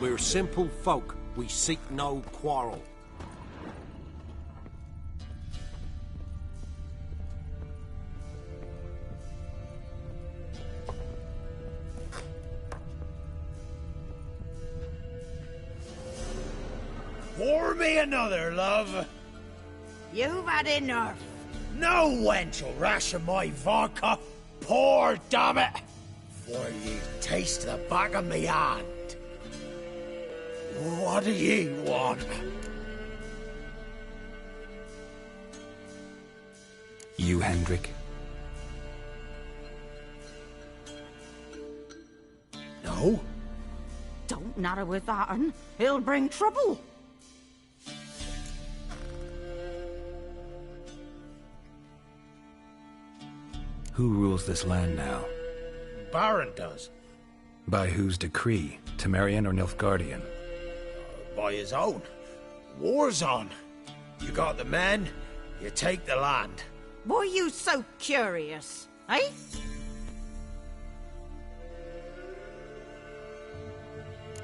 We're simple folk. We seek no quarrel. Pour me another, love. You've had enough. No wench will ration my vodka. Pour, damn it. For ye taste the back of me hand. What do ye want? You, Hendrik? No. Don't natter with that, un. He'll bring trouble. Who rules this land now? Baron does. By whose decree? Temerian or Nilfgaardian? By his own. War's on. You got the men, you take the land. Why are you so curious, eh?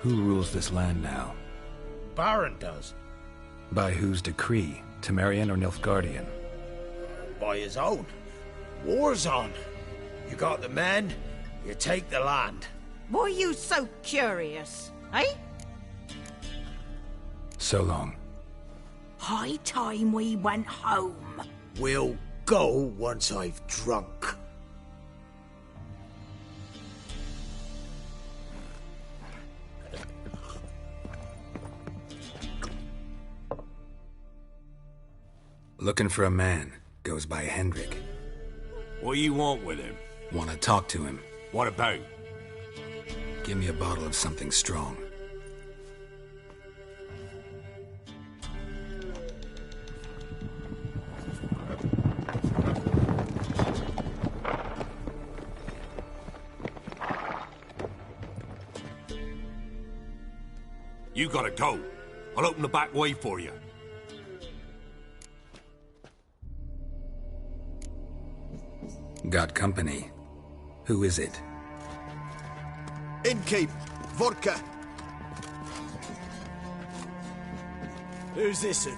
Who rules this land now? Baron does. By whose decree? Temerian or Nilfgaardian? By his own. War's on. You got the men, you take the land. Why are you so curious, eh? So long. High time we went home. We'll go once I've drunk. Looking for a man. Goes by Hendrik. What do you want with him? Want to talk to him. What about? Give me a bottle of something strong. You gotta go. I'll open the back way for you. Got company. Who is it? Innkeep. Vodka. Who's this?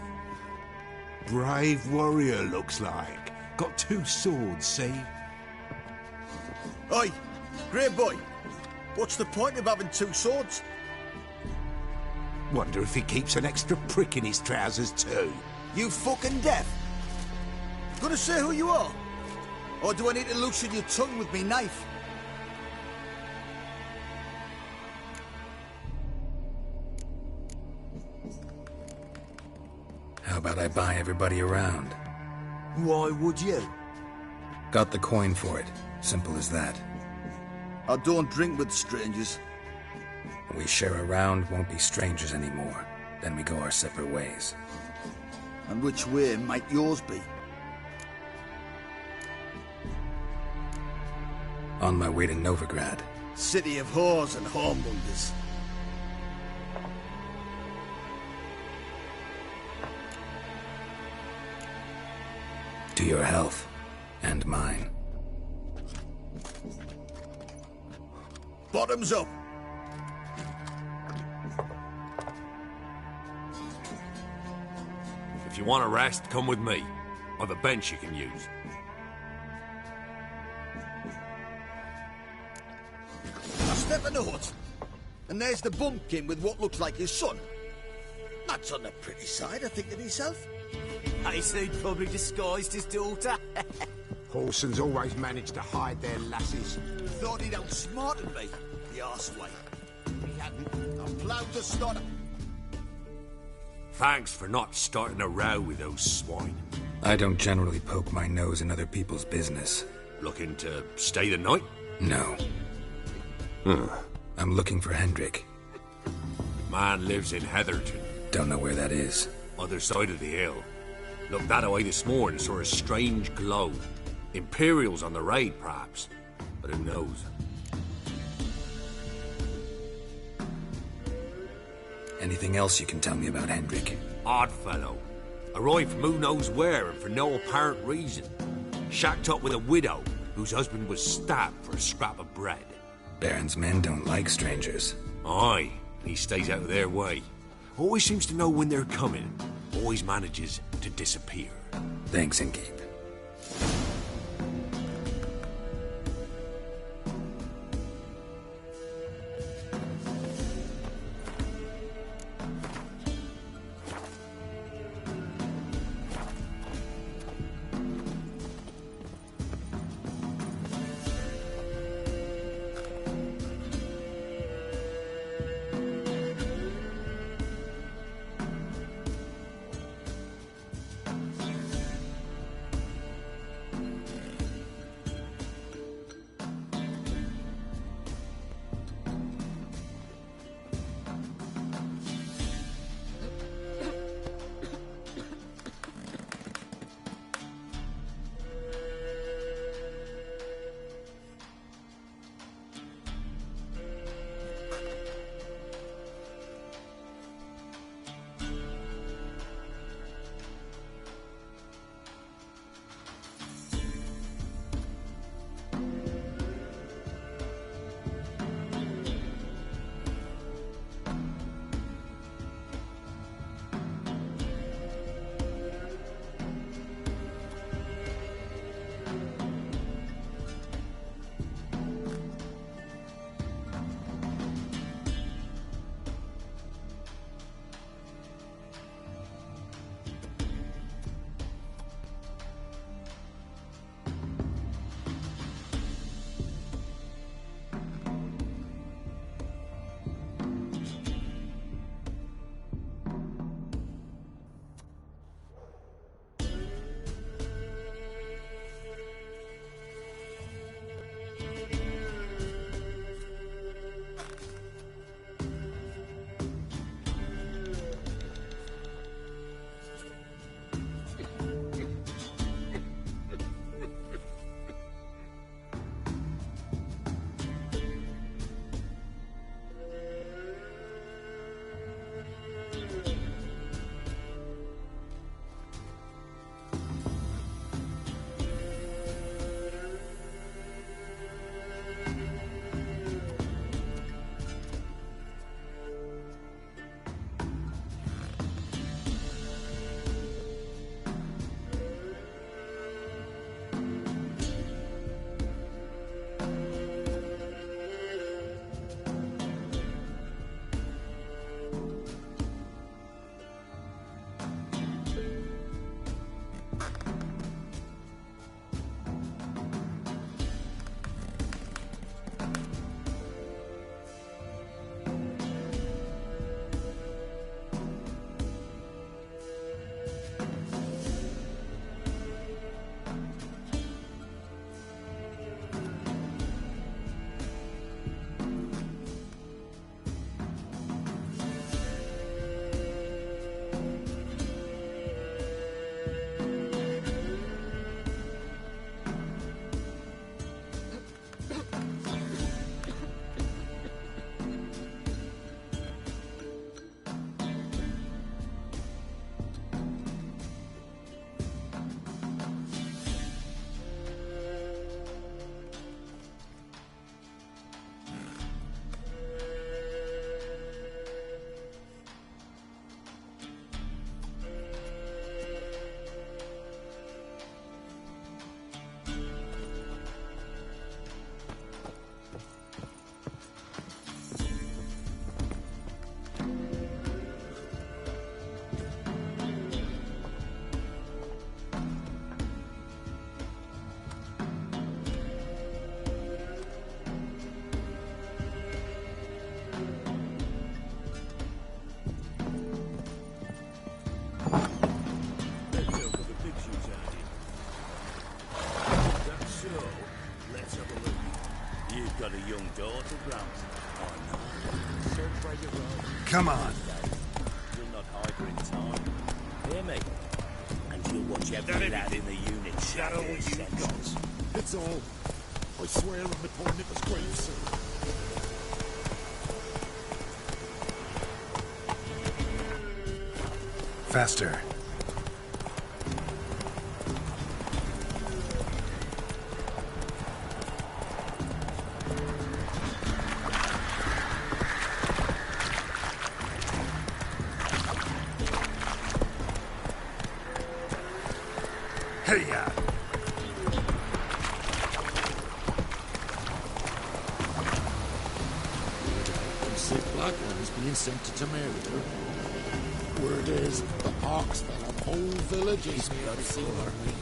Brave warrior, looks like. Got 2 swords, see? Oi, Grey boy. What's the point of having 2 swords? Wonder if he keeps an extra prick in his trousers too. You fucking deaf? Gonna say who you are? Or do I need to loosen your tongue with me knife? How about I buy everybody around? Why would you? Got the coin for it. Simple as that. I don't drink with strangers. We share a round, won't be strangers anymore. Then we go our separate ways. And which way might yours be? On my way to Novigrad. City of whores and whoremongers. your health. And mine. Bottoms up! If you want a rest, come with me. I've a bench you can use. I step in the hut, and there's the bumpkin with what looks like his son. That's on the pretty side, I think to myself. I say he'd probably disguised his daughter. Whoresons always manage to hide their lasses. Thought he'd outsmarted me, the arseway. He hadn't. I ploughed the stunner. Thanks for not starting a row with those swine. I don't generally poke my nose in other people's business. Looking to stay the night? No. I'm looking for Hendrik. Man lives in Heatherton. Don't know where that is. Other side of the hill. Looked that away this morning, saw a strange glow. Imperials on the raid, perhaps. But who knows? Anything else you can tell me about Hendrik? Odd fellow. Arrived from who knows where and for no apparent reason. Shacked up with a widow whose husband was stabbed for a scrap of bread. Baron's men don't like strangers. Aye, and he stays out of their way. Always seems to know when they're coming. Always manages to disappear. Thanks, Inkeep. You've got a young daughter, Gramps. I know. Search where you roam. Come on. You'll not hide her in time. Hear me? And you'll watch every lad in the unit shadow you got. It's all. I swear on the poor nipper's grave, sir. Faster. Hey-ya! Sick black one is being sent to Temeria. Word is, the pox fell on the whole village is got for me.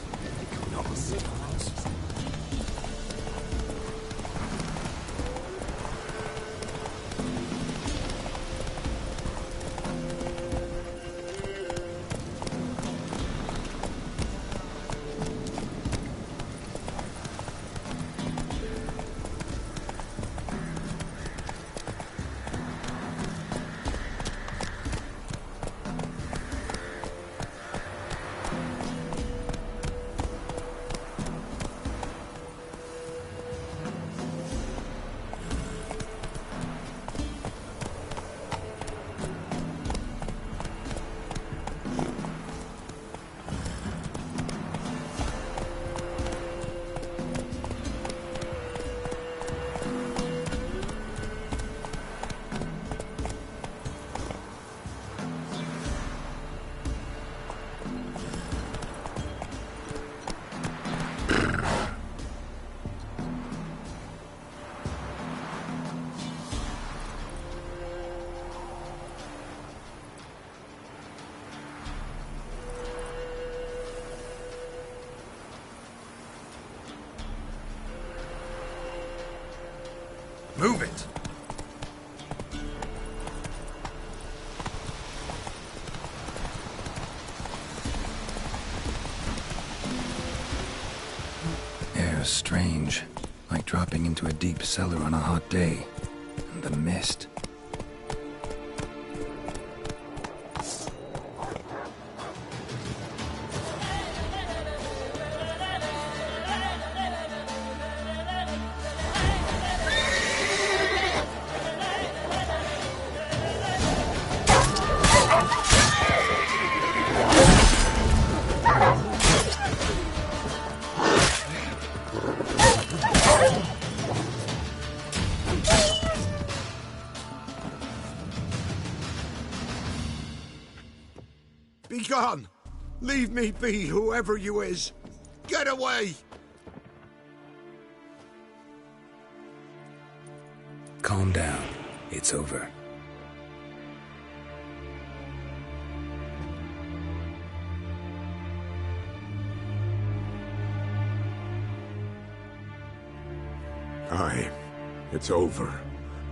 Move it! Air's strange, like dropping into a deep cellar on a hot day. And the mist. Be gone! Leave me be, whoever you is! Get away! Calm down. It's over. Aye, it's over.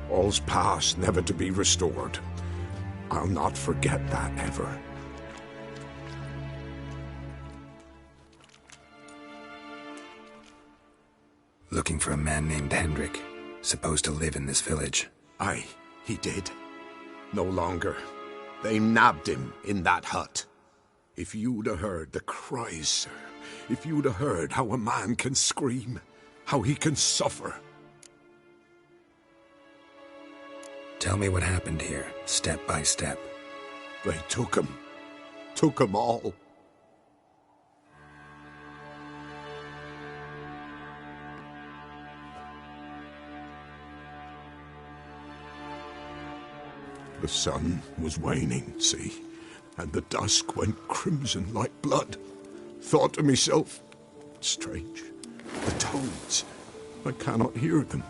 All's past, never to be restored. I'll not forget that ever. Looking for a man named Hendrik, supposed to live in this village. Aye, he did. No longer. They nabbed him in that hut. If you'd have heard the cries, sir, if you'd have heard how a man can scream, how he can suffer. Tell me what happened here, step by step. They took him. Took him all. The sun was waning, see, and the dusk went crimson like blood. Thought to myself, strange, the toads, I cannot hear them.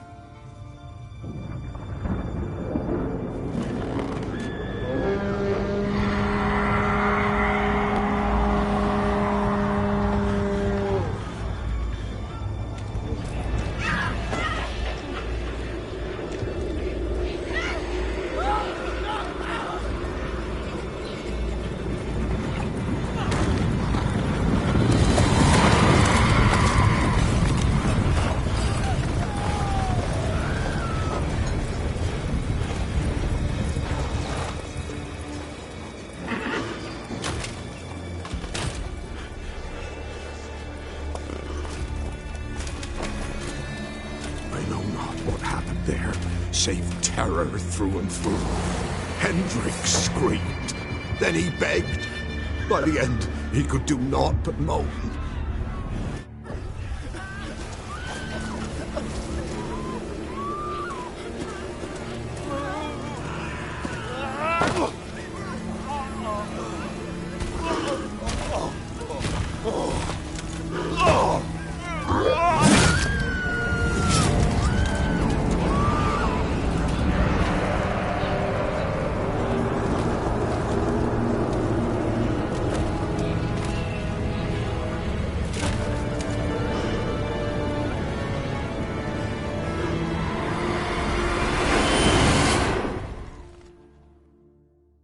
what happened there, save terror through and through. Hendrik screamed. Then he begged. By the end, he could do naught but moan.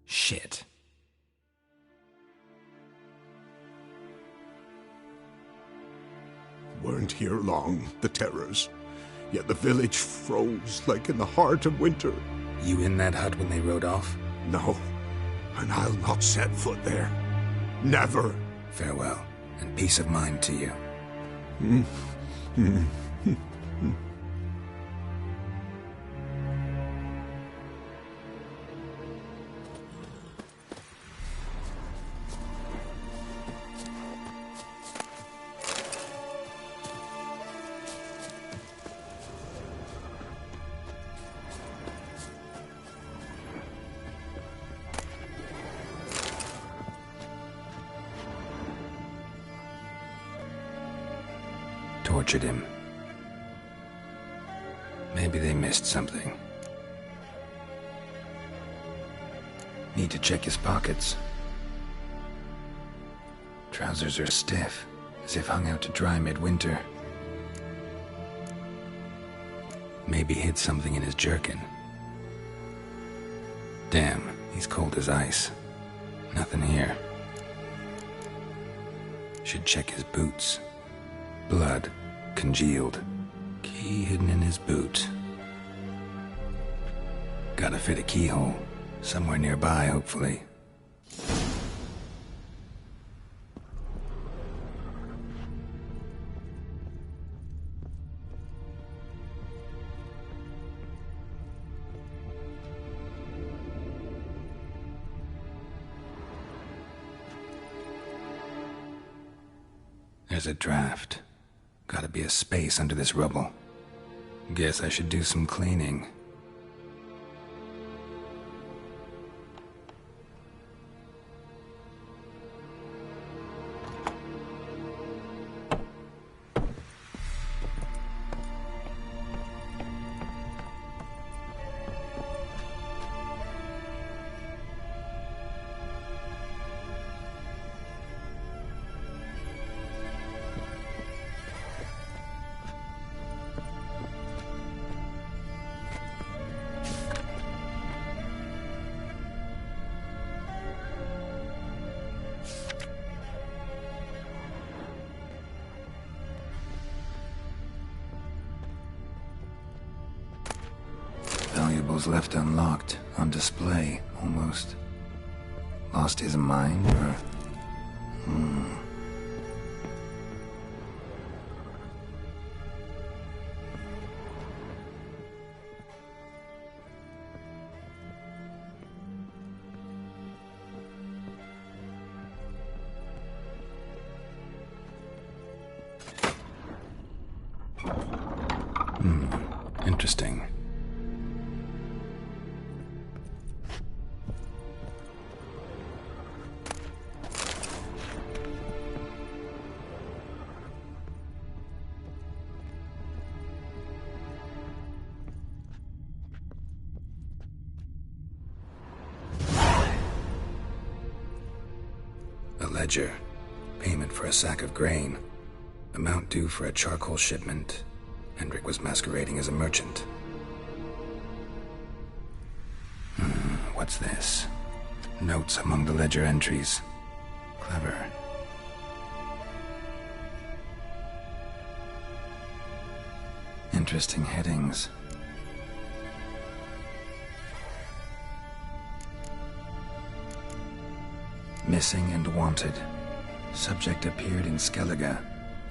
Shit. Weren't here long, the terrors. Yet the village froze like in the heart of winter. You in that hut when they rode off? No, and I'll not set foot there. Never. Farewell, and peace of mind to you. Tortured him. Maybe they missed something. Need to check his pockets. Trousers are stiff, as if hung out to dry midwinter. Maybe hid something in his jerkin. Damn, he's cold as ice. Nothing here. Should check his boots. Blood, congealed. Key hidden in his boot. Gotta fit a keyhole. Somewhere nearby, hopefully. There's a draft. Gotta be a space under this rubble. Guess I should do some cleaning. Valuables left unlocked, on display, almost. Lost his mind, or... Interesting. A ledger. Payment for a sack of grain. Amount due for a charcoal shipment. Hendrik was masquerading as a merchant. What's this? Notes among the ledger entries. Clever. Interesting headings. Missing and wanted. Subject appeared in Skellige.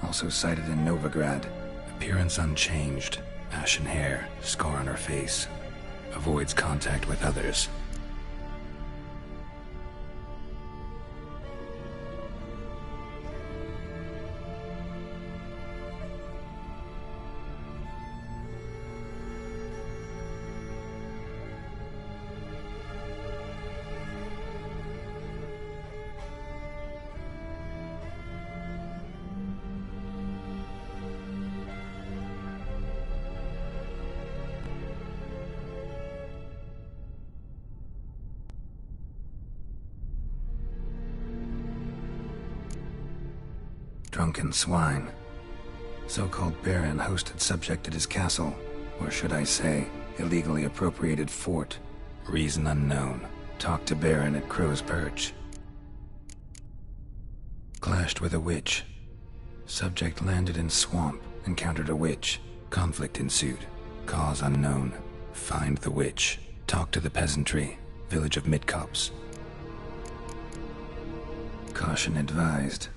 Also cited in Novigrad. Appearance unchanged. Ashen hair, scar on her face. Avoids contact with others. Drunken swine. So-called Baron hosted subject at his castle, or should I say, illegally appropriated fort. Reason unknown. Talked to Baron at Crow's Perch. Clashed with a witch. Subject landed in swamp, encountered a witch. Conflict ensued. Cause unknown. Find the witch. Talk to the peasantry. Village of Midcops. Caution advised.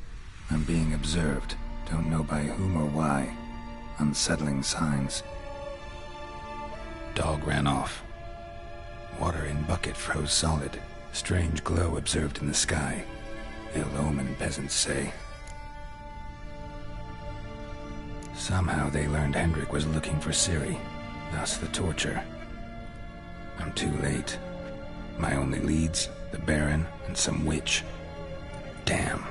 I'm being observed. Don't know by whom or why. Unsettling signs. Dog ran off. Water in bucket froze solid. Strange glow observed in the sky. Ill omen, peasants say. Somehow they learned Hendrik was looking for Ciri. Thus the torture. I'm too late. My only leads, the Baron and some witch. Damn.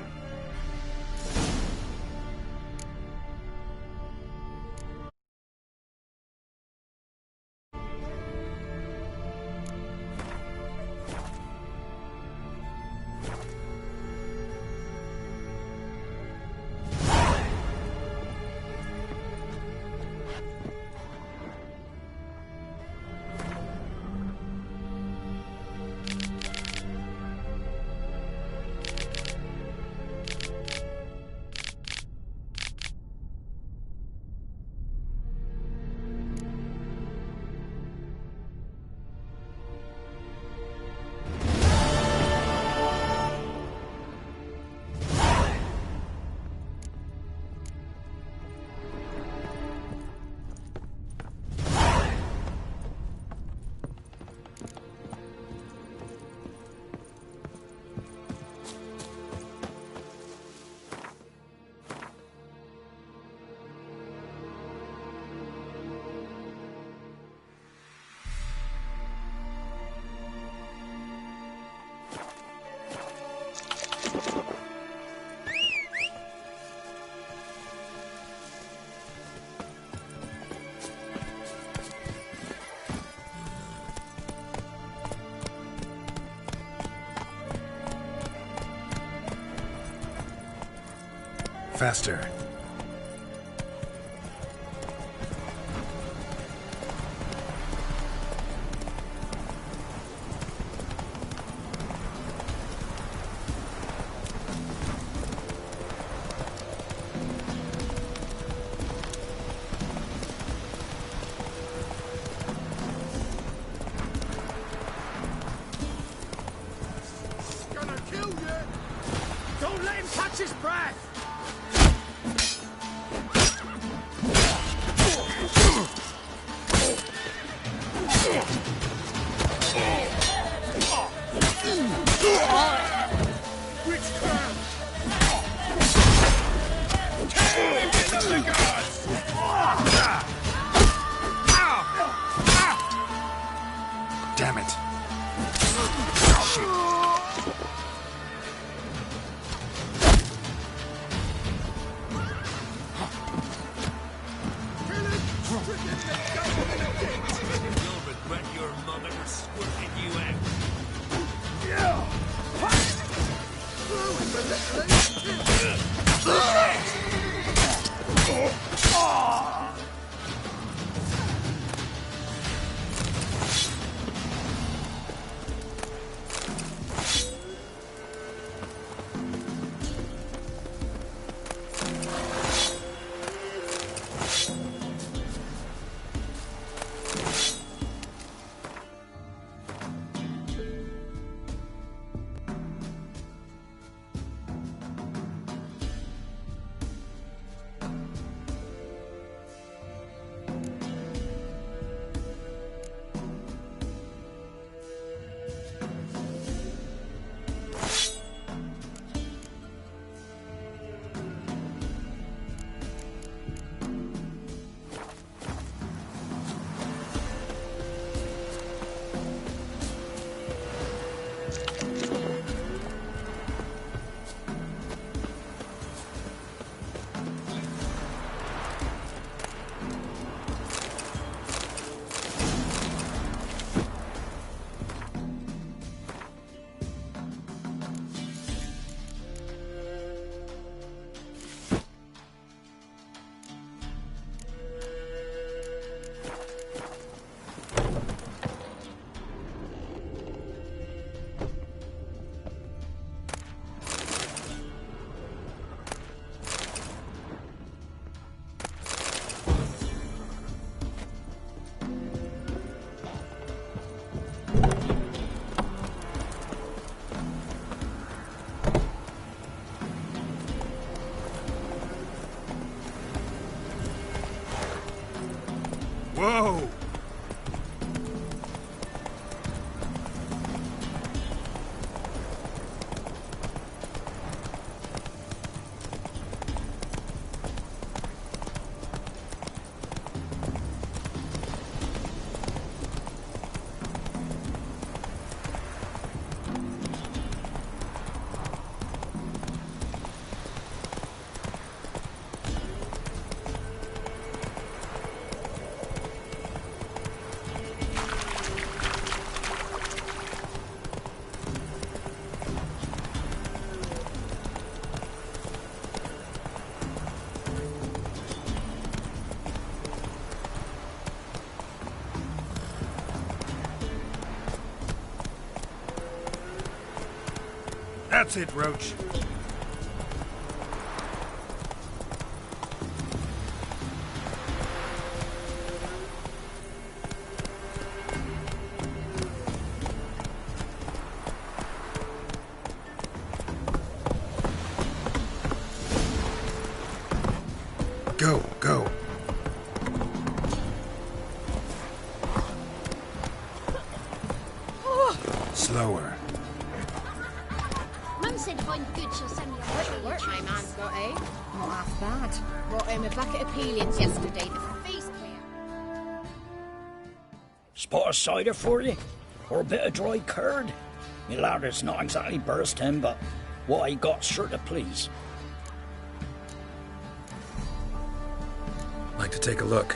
Faster. Gonna kill you! Don't let him catch his breath! Damn it. You'll regret your mother squirting you out. go! That's it, Roach. Go, go. Slower. Mum said if I'm good, she'll send me a What work my man's got, eh? Not half bad. Brought him a bucket of peelings yesterday. The face clear. Spot of cider for you? Or a bit of dry curd? Me lad, it's not exactly bursting, but what I got's sure to please. Like to take a look.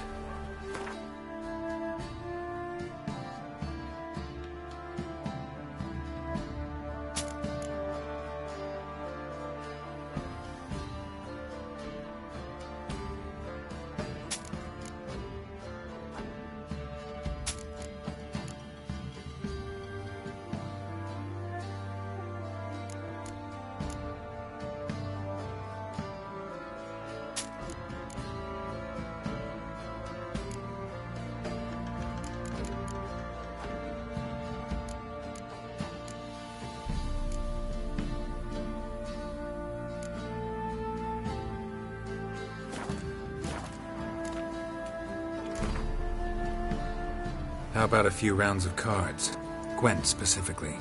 How about a few rounds of cards? Gwent specifically.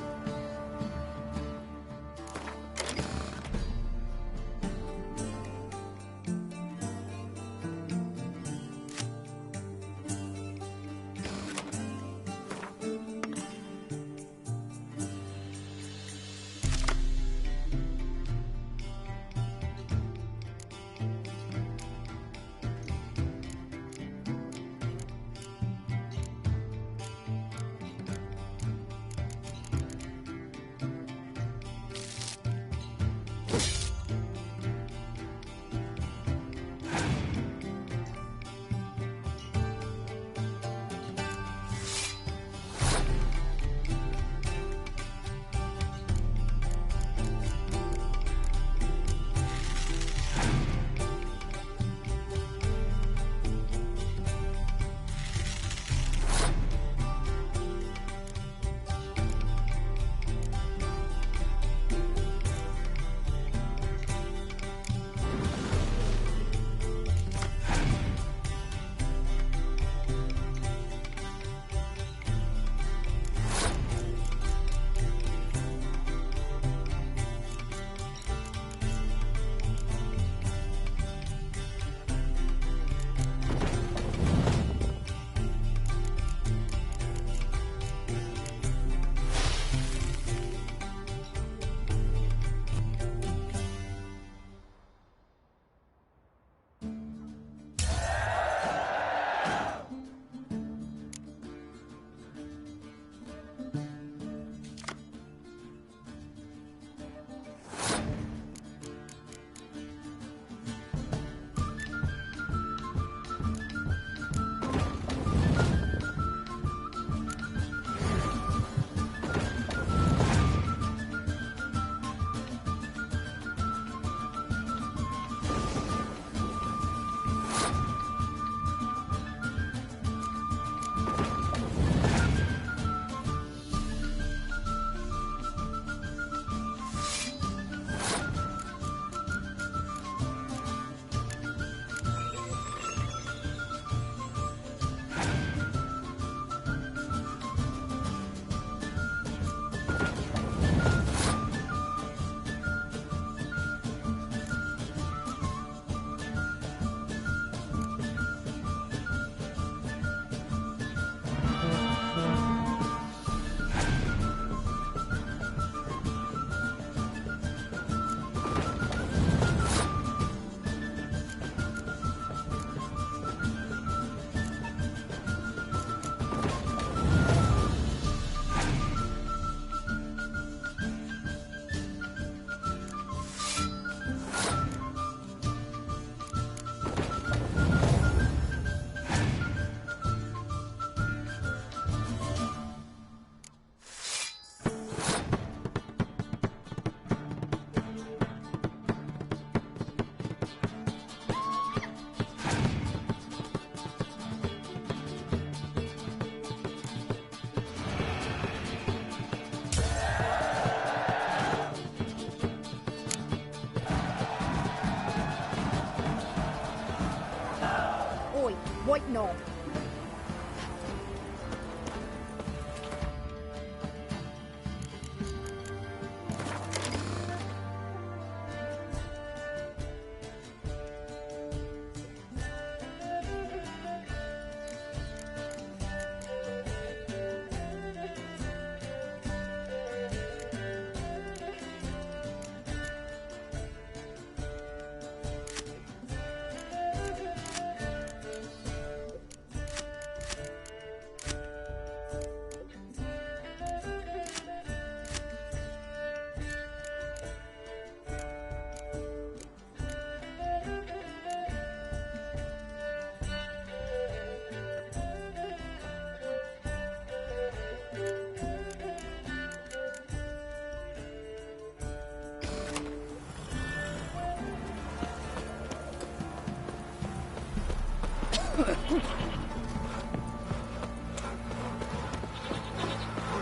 knob.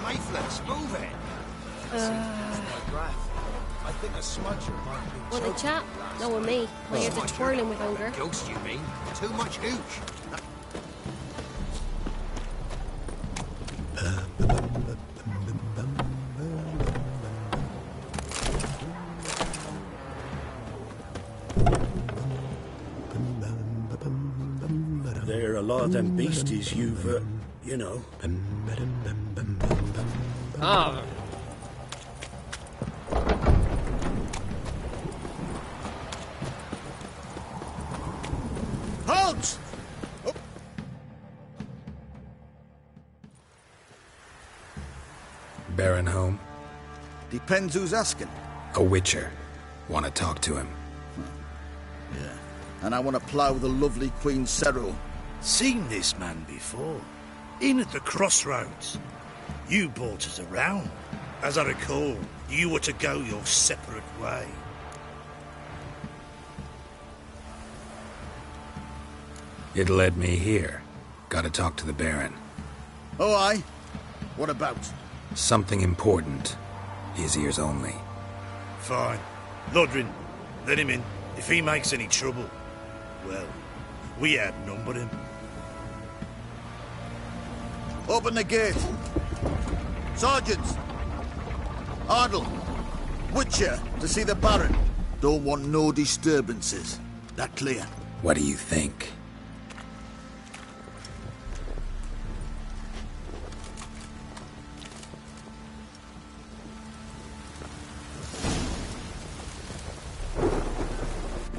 Leaflets, move it. I think a smudger might be. Want a chat? No with me. My ears are twirling with hunger. Ghost, you mean? Too much hooch. There are a lot of them beasties you've, you know. Ah. Halt! Oh. Baron home? Depends who's asking. A witcher. Want to talk to him. Yeah. And I want to plough the lovely Queen Cyril. Seen this man before. In at the crossroads. You brought us around. As I recall, you were to go your separate way. It led me here. Gotta talk to the Baron. Oh, aye? What about? Something important. His ears only. Fine. Lodrin, let him in. If he makes any trouble, well, we outnumber him. Open the gate. Sergeants! Ardle! Witcher, to see the Baron. Don't want no disturbances. That clear? What do you think?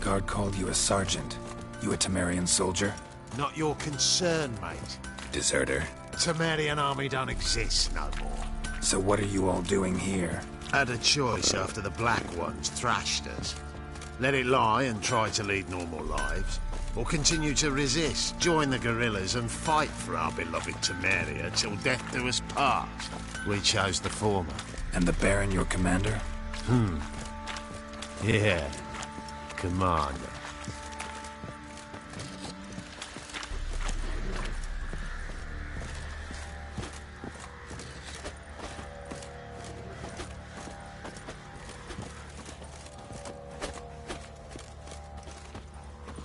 Guard called you a sergeant. You a Temerian soldier? Not your concern, mate. Deserter. Temerian army don't exist no more. So what are you all doing here? Had a choice after the Black Ones thrashed us. Let it lie and try to lead normal lives, or continue to resist, join the guerrillas and fight for our beloved Temeria till death do us part. We chose the former. And the Baron your commander? Yeah. Commander.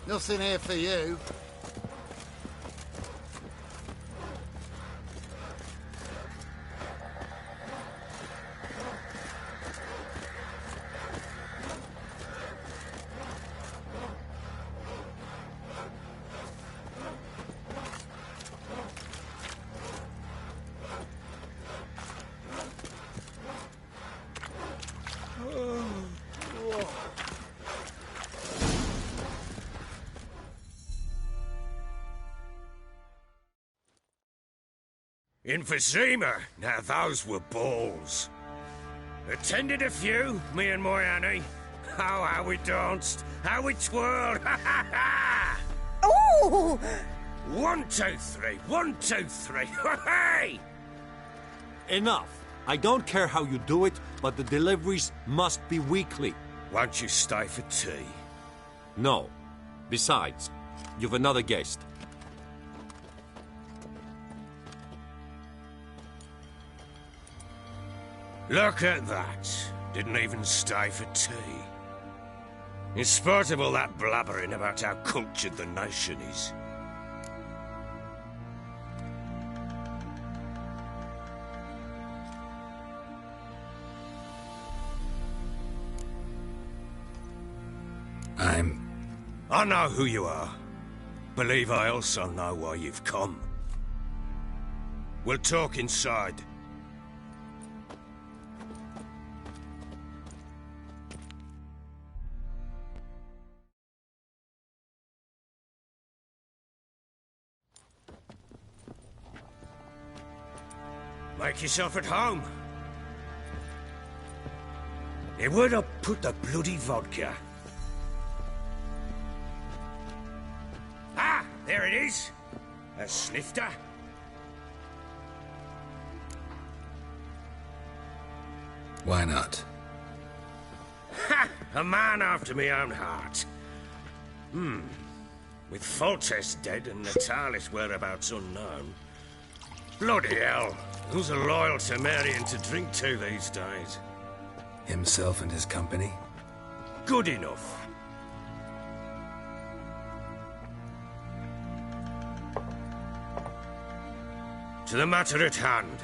Nothing here for you. Emphysema. Now those were balls. Attended a few, me and my Annie. Oh, how we danced, how we twirled, ha ha ha! Oh! 1, 2, 3, 1, 2, 3, hey! Enough. I don't care how you do it, but the deliveries must be weekly. Won't you stay for tea? No. Besides, you've another guest. Look at that. Didn't even stay for tea. In spite of all that blabbering about how cultured the nation is. I know who you are. Believe I also know why you've come. We'll talk inside. Make yourself at home. Hey, where'd I put the bloody vodka? Ah, there it is. A snifter. Why not? Ha! A man after my own heart. With Foltest dead and Natalis' whereabouts unknown. Bloody hell. Who's a loyal Temerian to drink to these days? Himself and his company? Good enough. To the matter at hand.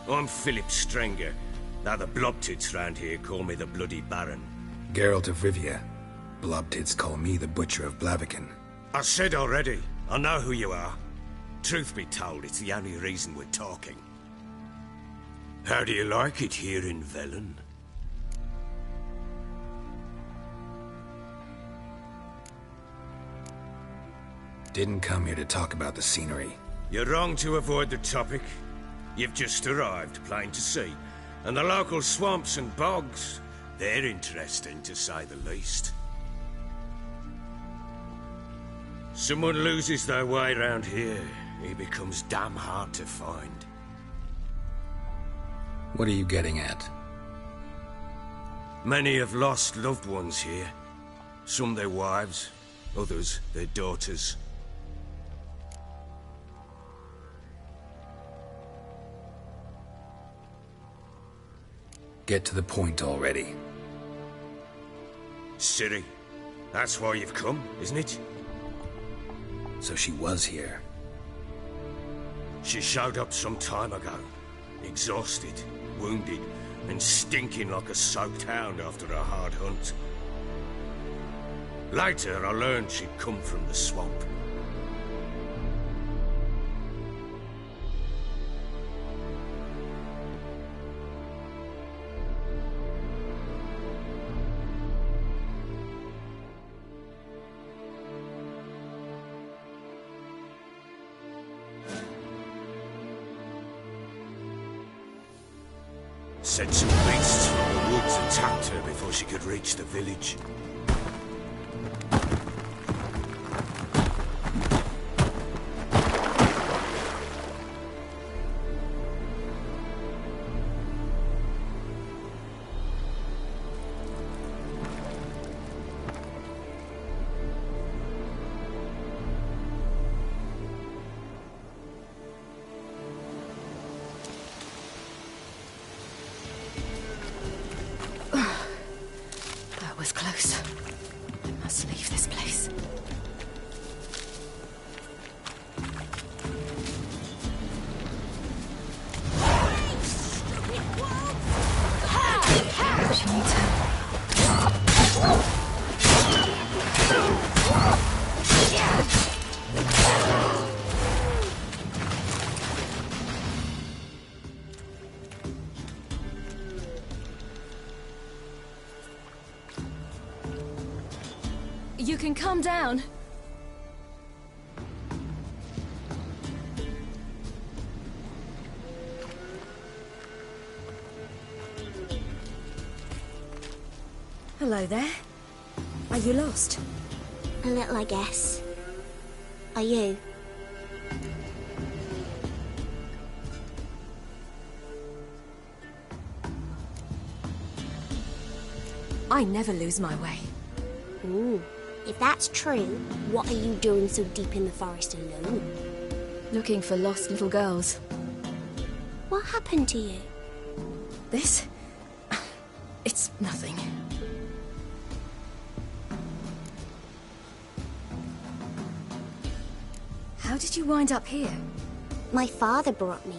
I'm Philip Strenger. Now the Blobtits round here call me the Bloody Baron. Geralt of Rivia. Blobtits call me the Butcher of Blaviken. I said already, I know who you are. Truth be told, it's the only reason we're talking. How do you like it here in Velen? Didn't come here to talk about the scenery. You're wrong to avoid the topic. You've just arrived, plain to see. And the local swamps and bogs, they're interesting to say the least. Someone loses their way round here, he becomes damn hard to find. What are you getting at? Many have lost loved ones here. Some their wives, others their daughters. Get to the point already. Ciri, that's why you've come, isn't it? So she was here. She showed up some time ago. Exhausted, wounded, and stinking like a soaked hound after a hard hunt. Later, I learned she'd come from the swamp. Said some beasts from the woods attacked her before she could reach the village. Was close. I must leave this place. She needs help. You can calm down. Hello there. Are you lost? A little, I guess. Are you? I never lose my way. Ooh. If that's true, what are you doing so deep in the forest alone? Looking for lost little girls. What happened to you? This? It's nothing. How did you wind up here? My father brought me.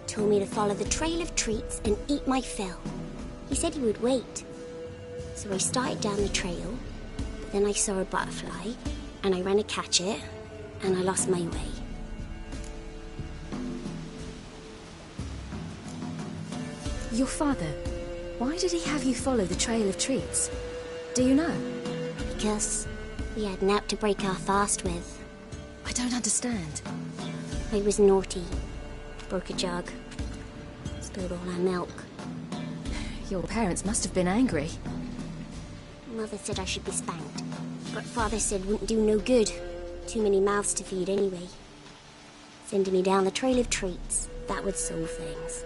Told me to follow the trail of treats and eat my fill. He said he would wait. So I started down the trail. Then I saw a butterfly, and I ran to catch it, and I lost my way. Your father, why did he have you follow the trail of treats? Do you know? Because we had naught to break our fast with. I don't understand. I was naughty. Broke a jug. Spilled all our milk. Your parents must have been angry. Mother said I should be spanked, but Father said wouldn't do no good. Too many mouths to feed anyway. Sending me down the trail of treats, that would solve things.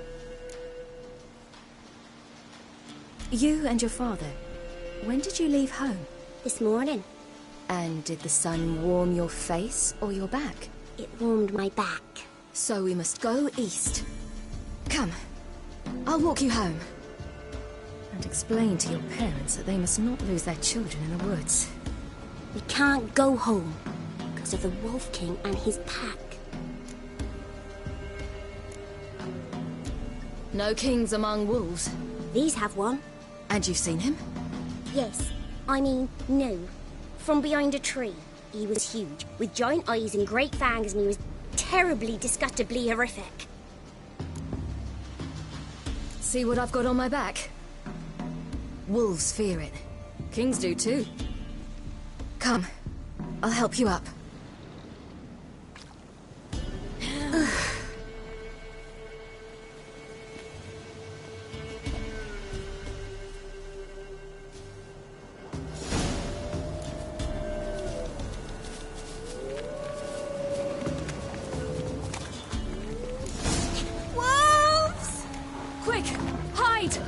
You and your father, when did you leave home? This morning. And did the sun warm your face or your back? It warmed my back. So we must go east. Come, I'll walk you home. And explain to your parents that they must not lose their children in the woods. We can't go home because of the Wolf King and his pack. No kings among wolves. These have one. And you've seen him? Yes. I mean, no. From behind a tree. He was huge, with giant eyes and great fangs, and he was terribly, disgustingly horrific. See what I've got on my back? Wolves fear it. Kings do too. Come, I'll help you up. Wolves! Quick, hide!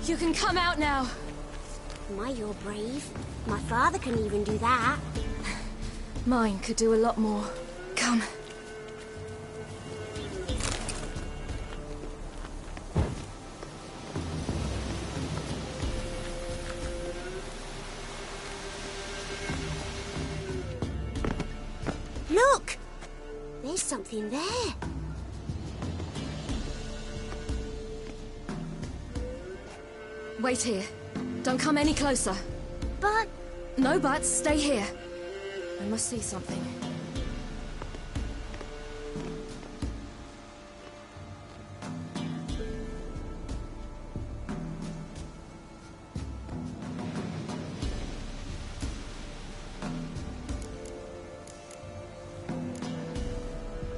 You can come out now. My, you're brave. My father can even do that. Mine could do a lot more. Come. Look! There's something there. Wait here. Don't come any closer. But... No buts. Stay here. I must see something.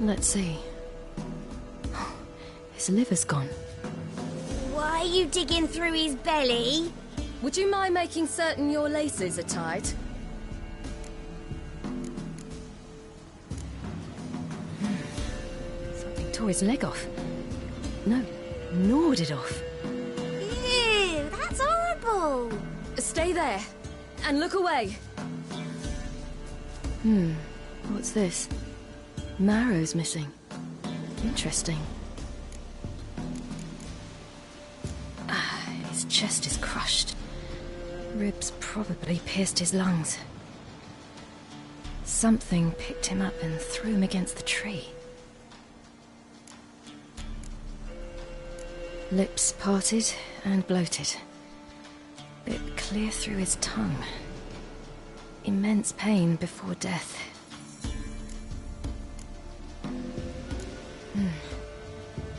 Let's see. His liver's gone. Why are you digging through his belly? Would you mind making certain your laces are tied? Something tore his leg off. No, gnawed it off. Ew, that's horrible. Stay there, and look away. What's this? Marrow's missing. Interesting. His chest is crushed. Ribs probably pierced his lungs. Something picked him up and threw him against the tree. Lips parted and bloated. Bit clear through his tongue. Immense pain before death.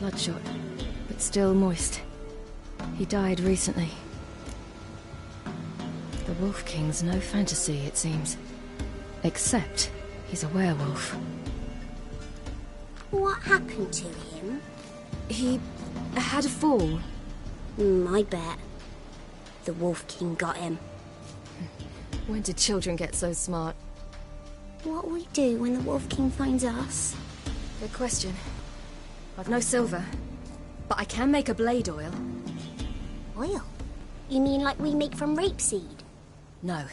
Bloodshot, but still moist. He died recently. The Wolf King's no fantasy, it seems. Except he's a werewolf. What happened to him? He had a fall. I bet. The Wolf King got him. When did children get so smart? What'll we do when the Wolf King finds us? Good question. I've no silver, but I can make a blade oil. Oil? You mean like we make from rapeseed? No.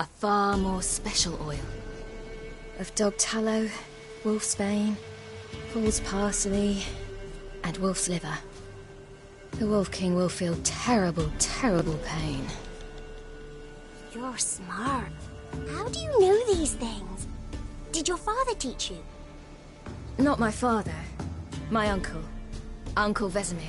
A far more special oil. Of dog tallow, wolf's bane, fool's parsley, and wolf's liver. The Wolf King will feel terrible, terrible pain. You're smart. How do you know these things? Did your father teach you? Not my father. My uncle. Uncle Vesemir.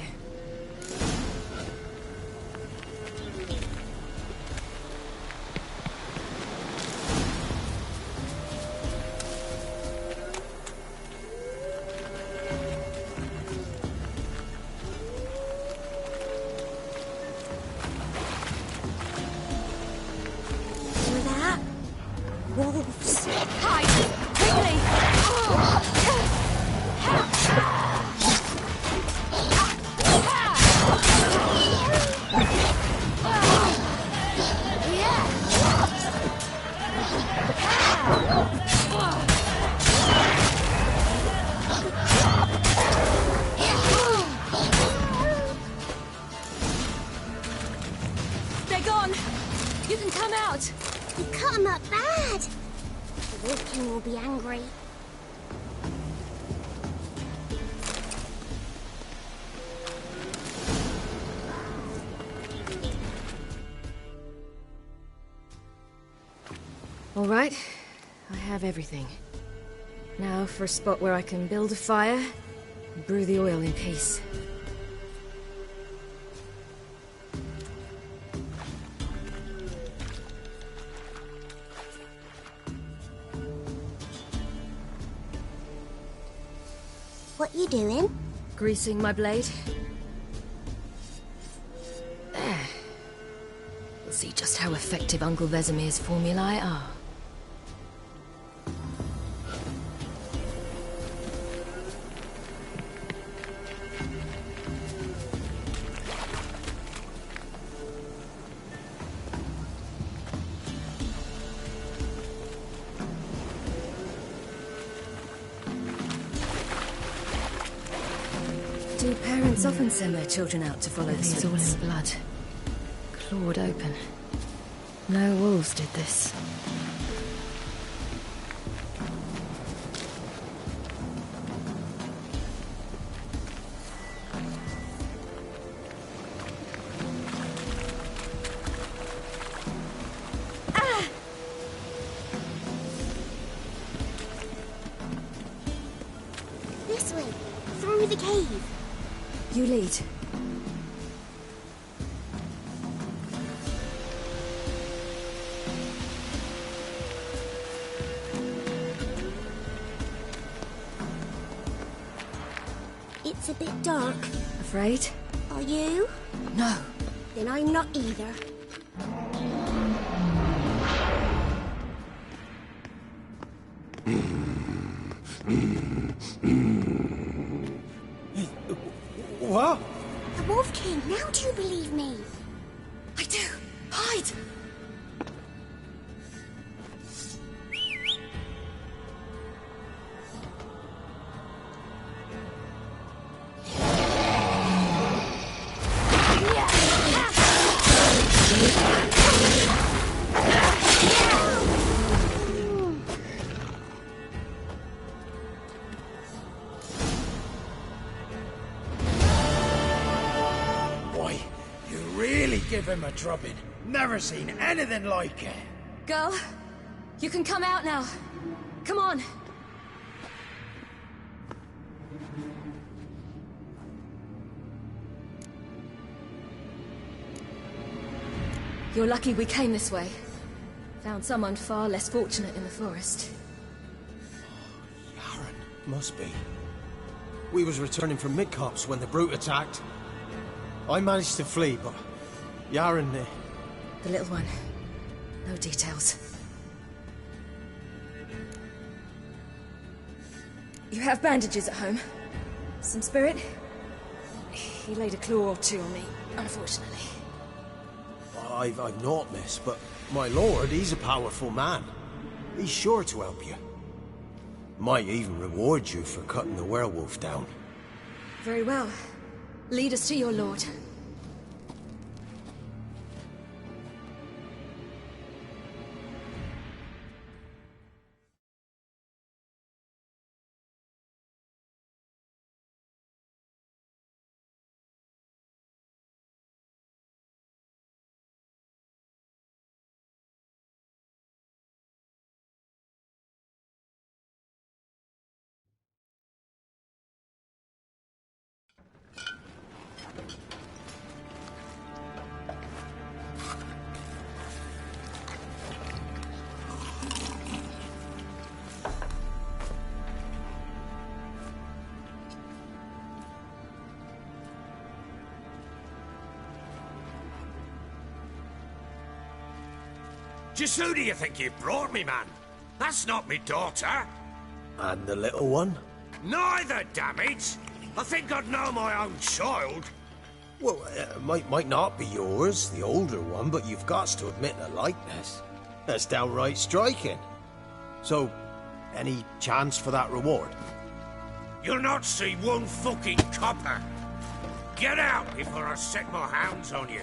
Wolves. Hide! Quickly! They're gone! You can come out! You cut him up bad. The Wolf King will be angry. All right, I have everything. Now for a spot where I can build a fire and brew the oil in peace. What you doing? Greasing my blade. There. We'll see just how effective Uncle Vesemir's formulae are. Do parents often send their children out to follow the streets? All in blood. Clawed open. No wolves did this. This way, through the cave. You lead. It's a bit dark. Afraid? Are you? No. Then I'm not either. What? The Wolf King, now do you believe me? I do. Hide! Boy, you really give him a drubbing. Never seen anything like it. Girl, you can come out now. Come on. You're lucky we came this way. Found someone far less fortunate in the forest. Must be. We was returning from Midcops when the brute attacked. I managed to flee, but Yaren... The little one. No details. You have bandages at home? Some spirit? He laid a claw or two on me, unfortunately. I've not, miss, but my lord, he's a powerful man. He's sure to help you. Might even reward you for cutting the werewolf down. Very well. Lead us to your lord. Just who do you think you've brought me, man? That's not me daughter. And the little one? Neither, damn it! I think I'd know my own child. Well, might not be yours, the older one, but you've got to admit the likeness. That's downright striking. So, any chance for that reward? You'll not see one fucking copper. Get out before I set my hounds on you.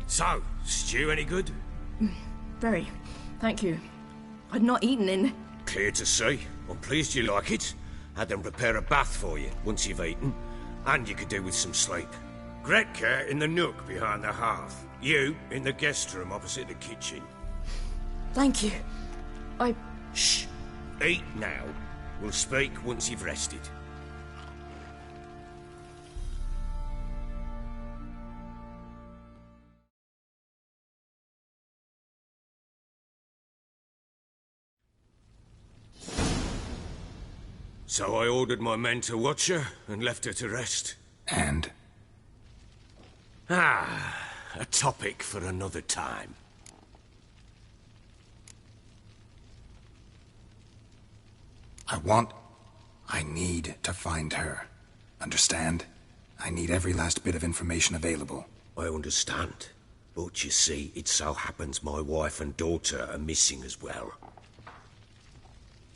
So, stew any good? Very. Thank you. I'd not eaten in... Clear to see. I'm pleased you like it. Had them prepare a bath for you once you've eaten. And you could do with some sleep. Gretka in the nook behind the hearth. You in the guest room opposite the kitchen. Thank you. Shh. Eat now. We'll speak once you've rested. So I ordered my men to watch her and left her to rest. And? A topic for another time. I need to find her. Understand? I need every last bit of information available. I understand. But you see, it so happens my wife and daughter are missing as well.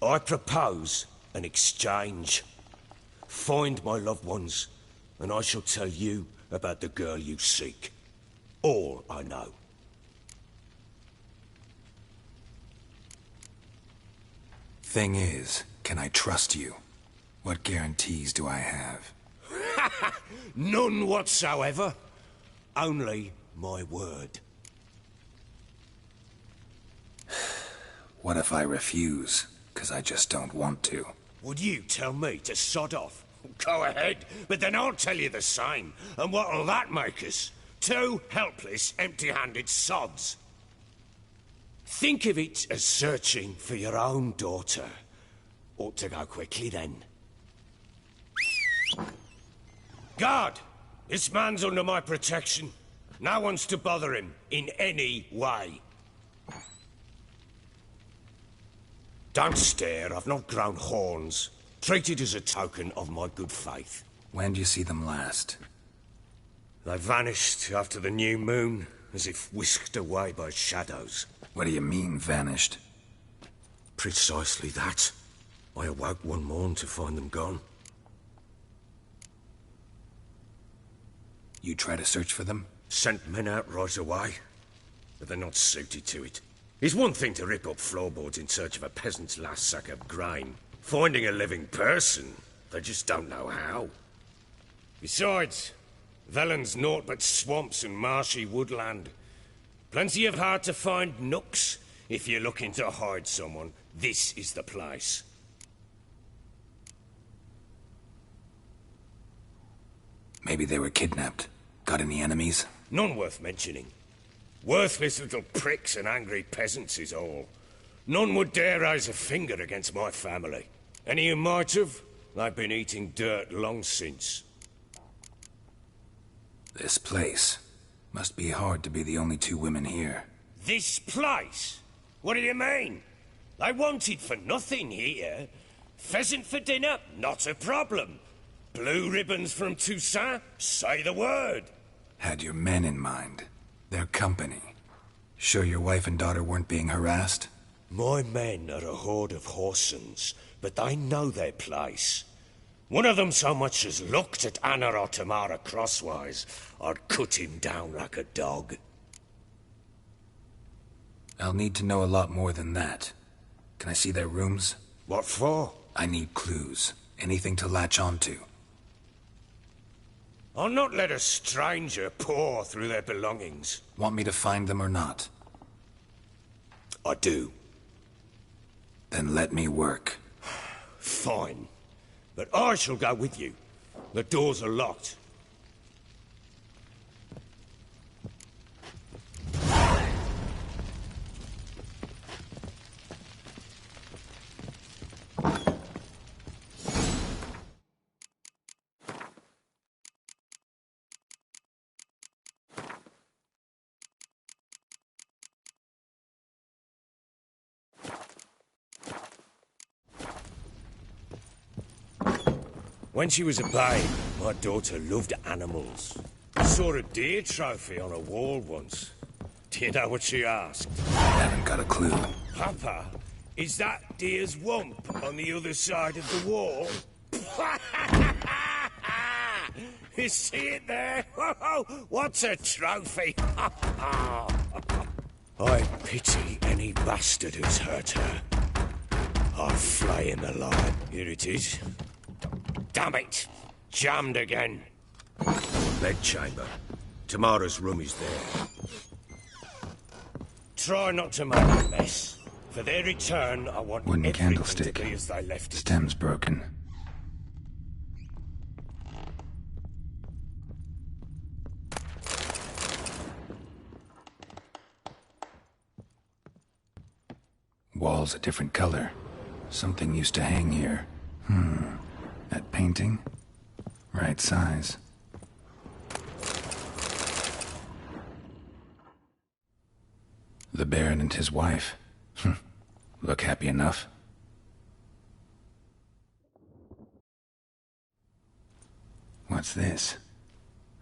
I propose an exchange. Find my loved ones, and I shall tell you about the girl you seek. All I know. Thing is, can I trust you? What guarantees do I have? None whatsoever. Only my word. What if I refuse? 'Cause I just don't want to. Would you tell me to sod off? Go ahead, but then I'll tell you the same. And what'll that make us? Two helpless, empty-handed sods. Think of it as searching for your own daughter. Ought to go quickly, then. Guard! This man's under my protection. No one's to bother him in any way. Don't stare, I've not grown horns. Treat it as a token of my good faith. When do you see them last? They vanished after the new moon, as if whisked away by shadows. What do you mean, vanished? Precisely that. I awoke one morn to find them gone. You try to search for them? Sent men out right away, but they're not suited to it. It's one thing to rip up floorboards in search of a peasant's last sack of grain. Finding a living person, they just don't know how. Besides, Velen's naught but swamps and marshy woodland. Plenty of hard-to-find nooks. If you're looking to hide someone, this is the place. Maybe they were kidnapped. Got any enemies? None worth mentioning. Worthless little pricks and angry peasants is all. None would dare raise a finger against my family. Any who might have, they've been eating dirt long since. This place. Must be hard to be the only two women here. This place? What do you mean? They wanted for nothing here. Pheasant for dinner? Not a problem. Blue ribbons from Toussaint? Say the word. Had your men in mind. Their company. Sure your wife and daughter weren't being harassed? My men are a horde of whoresons, but they know their place. One of them so much as looked at Anna or Tamara crosswise, I'd cut him down like a dog. I'll need to know a lot more than that. Can I see their rooms? What for? I need clues. Anything to latch onto. I'll not let a stranger pore through their belongings. Want me to find them or not? I do. Then let me work. Fine. But I shall go with you. The doors are locked. When she was a babe, my daughter loved animals. Saw a deer trophy on a wall once. Do you know what she asked? I haven't got a clue. Papa, is that deer's wump on the other side of the wall? You see it there? What's a trophy? I pity any bastard who's hurt her. I'll flay him alive. Here it is. Damn it! Jammed again. Bedchamber. Tamara's room is there. Try not to make a mess. For their return, I want Wooden everything candlestick. to be as they left it. Stem's broken. Wall's a different color. Something used to hang here. That painting? Right size. The Baron and his wife. Look happy enough. What's this?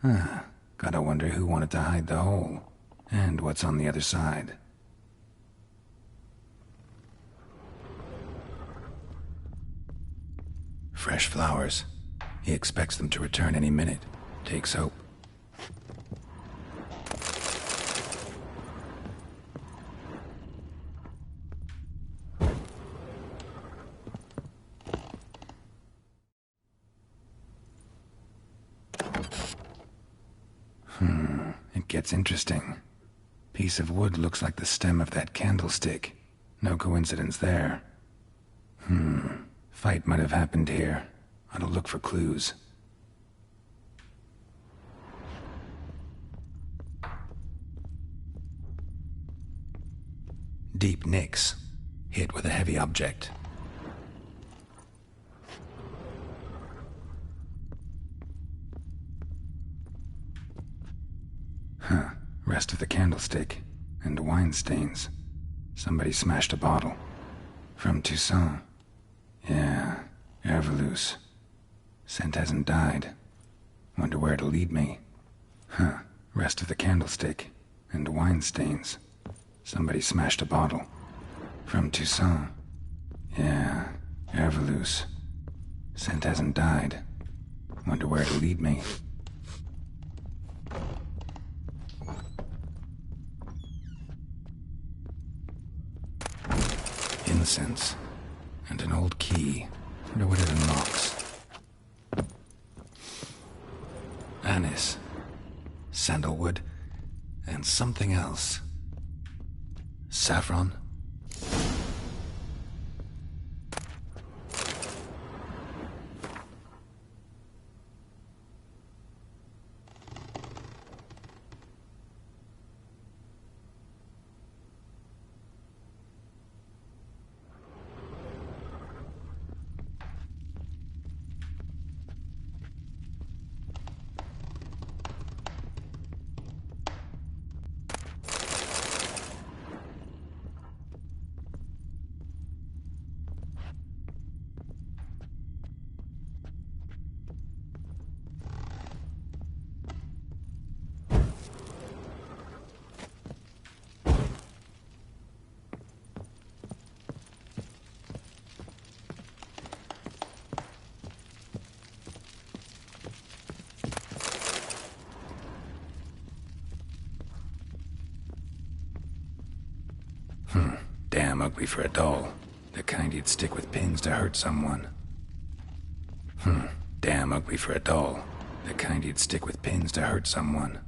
Gotta wonder who wanted to hide the hole. And what's on the other side. Fresh flowers. He expects them to return any minute. Takes hope. It gets interesting. Piece of wood looks like the stem of that candlestick. No coincidence there. Fight might have happened here. Ought to look for clues. Deep nicks. Hit with a heavy object. Rest of the candlestick. And wine stains. Somebody smashed a bottle. From Toussaint. Yeah, Herveloos. Scent hasn't died. Wonder where it'll lead me. Rest of the candlestick. And wine stains. Somebody smashed a bottle. From Toussaint. Yeah, Herveloos. Scent hasn't died. Wonder where it'll lead me. Incense. And an old key. Wonder what it unlocks. Anise. Sandalwood. And something else. Saffron. Damn ugly for a doll. The kind you'd stick with pins to hurt someone. Damn ugly for a doll. The kind you'd stick with pins to hurt someone.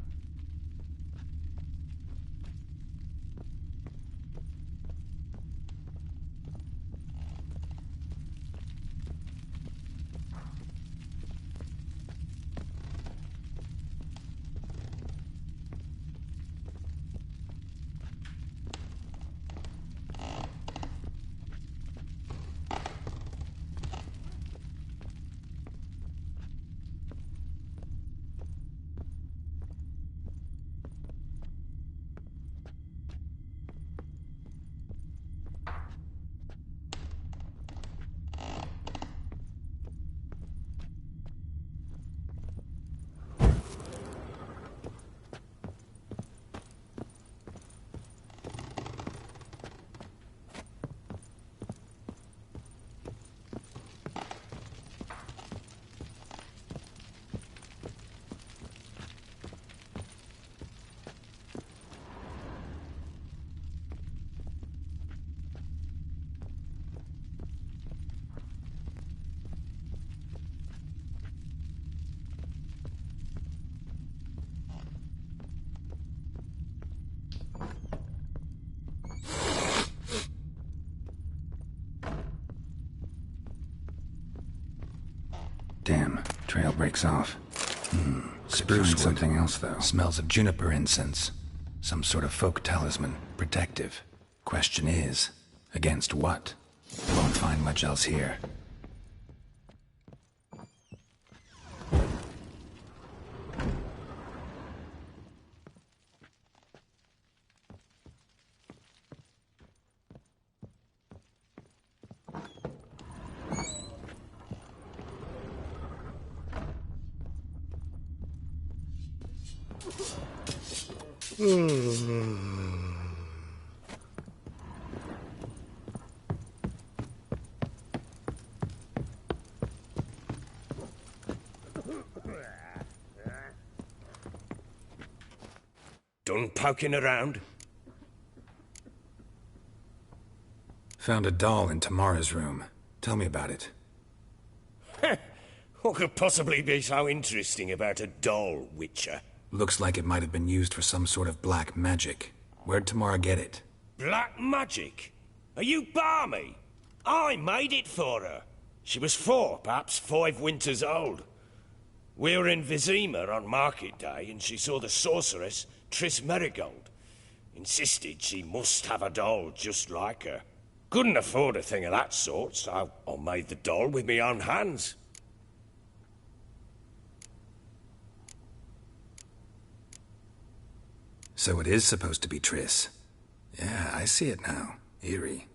Trail breaks off. Spruce something else, though. Smells of juniper incense. Some sort of folk talisman. Protective. Question is, against what? Won't find much else here. Done poking around? Found a doll in Tamara's room. Tell me about it. What could possibly be so interesting about a doll, Witcher? Looks like it might have been used for some sort of black magic. Where'd Tamara get it? Black magic? Are you balmy? I made it for her. She was 4, perhaps 5 winters old. We were in Vizima on market day, and she saw the sorceress, Triss Merigold. Insisted she must have a doll just like her. Couldn't afford a thing of that sort, so I made the doll with my own hands. So it is supposed to be Triss. Yeah, I see it now. Eerie.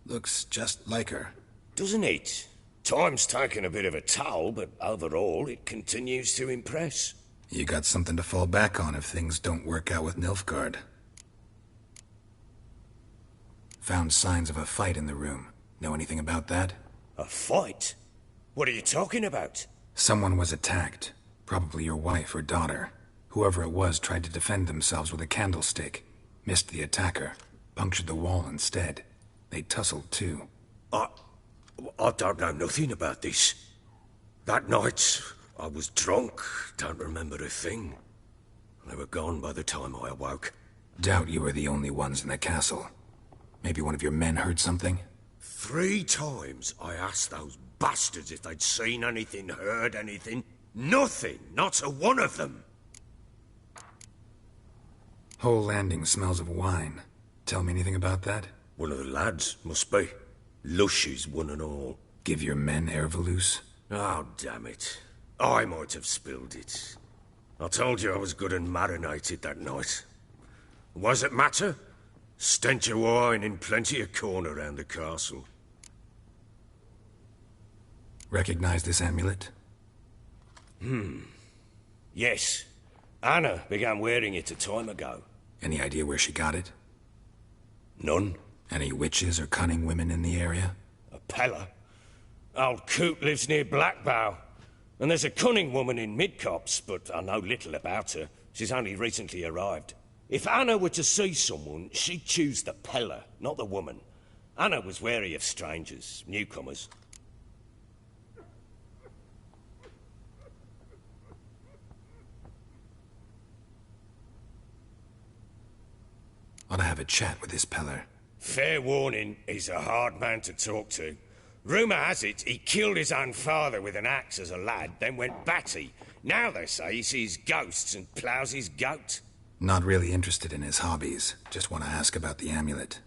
Looks just like her. Doesn't it? Time's taken a bit of a toll, but overall it continues to impress. You got something to fall back on if things don't work out with Nilfgaard. Found signs of a fight in the room. Know anything about that? A fight? What are you talking about? Someone was attacked. Probably your wife or daughter. Whoever it was tried to defend themselves with a candlestick. Missed the attacker. Punctured the wall instead. They tussled too. I don't know nothing about this. That night, I was drunk. Don't remember a thing. They were gone by the time I awoke. Doubt you were the only ones in the castle. Maybe one of your men heard something? 3 times I asked those bastards if they'd seen anything, heard anything. Nothing. Not a one of them. Whole landing smells of wine. Tell me anything about that? One of the lads, must be. Lushes, one and all. Give your men Ervalus? Oh, damn it. I might have spilled it. I told you I was good and marinated that night. What does it matter? Stench of wine in plenty of corn around the castle. Recognize this amulet? Yes. Anna began wearing it a time ago. Any idea where she got it? None. Any witches or cunning women in the area? A Pella. Old Coot lives near Blackbow. And there's a cunning woman in Midcopse, but I know little about her. She's only recently arrived. If Anna were to see someone, she'd choose the Pella, not the woman. Anna was wary of strangers, newcomers. Ought to have a chat with this Peller. Fair warning, he's a hard man to talk to. Rumour has it he killed his own father with an axe as a lad, then went batty. Now they say he sees ghosts and ploughs his goat. Not really interested in his hobbies. Just want to ask about the amulet.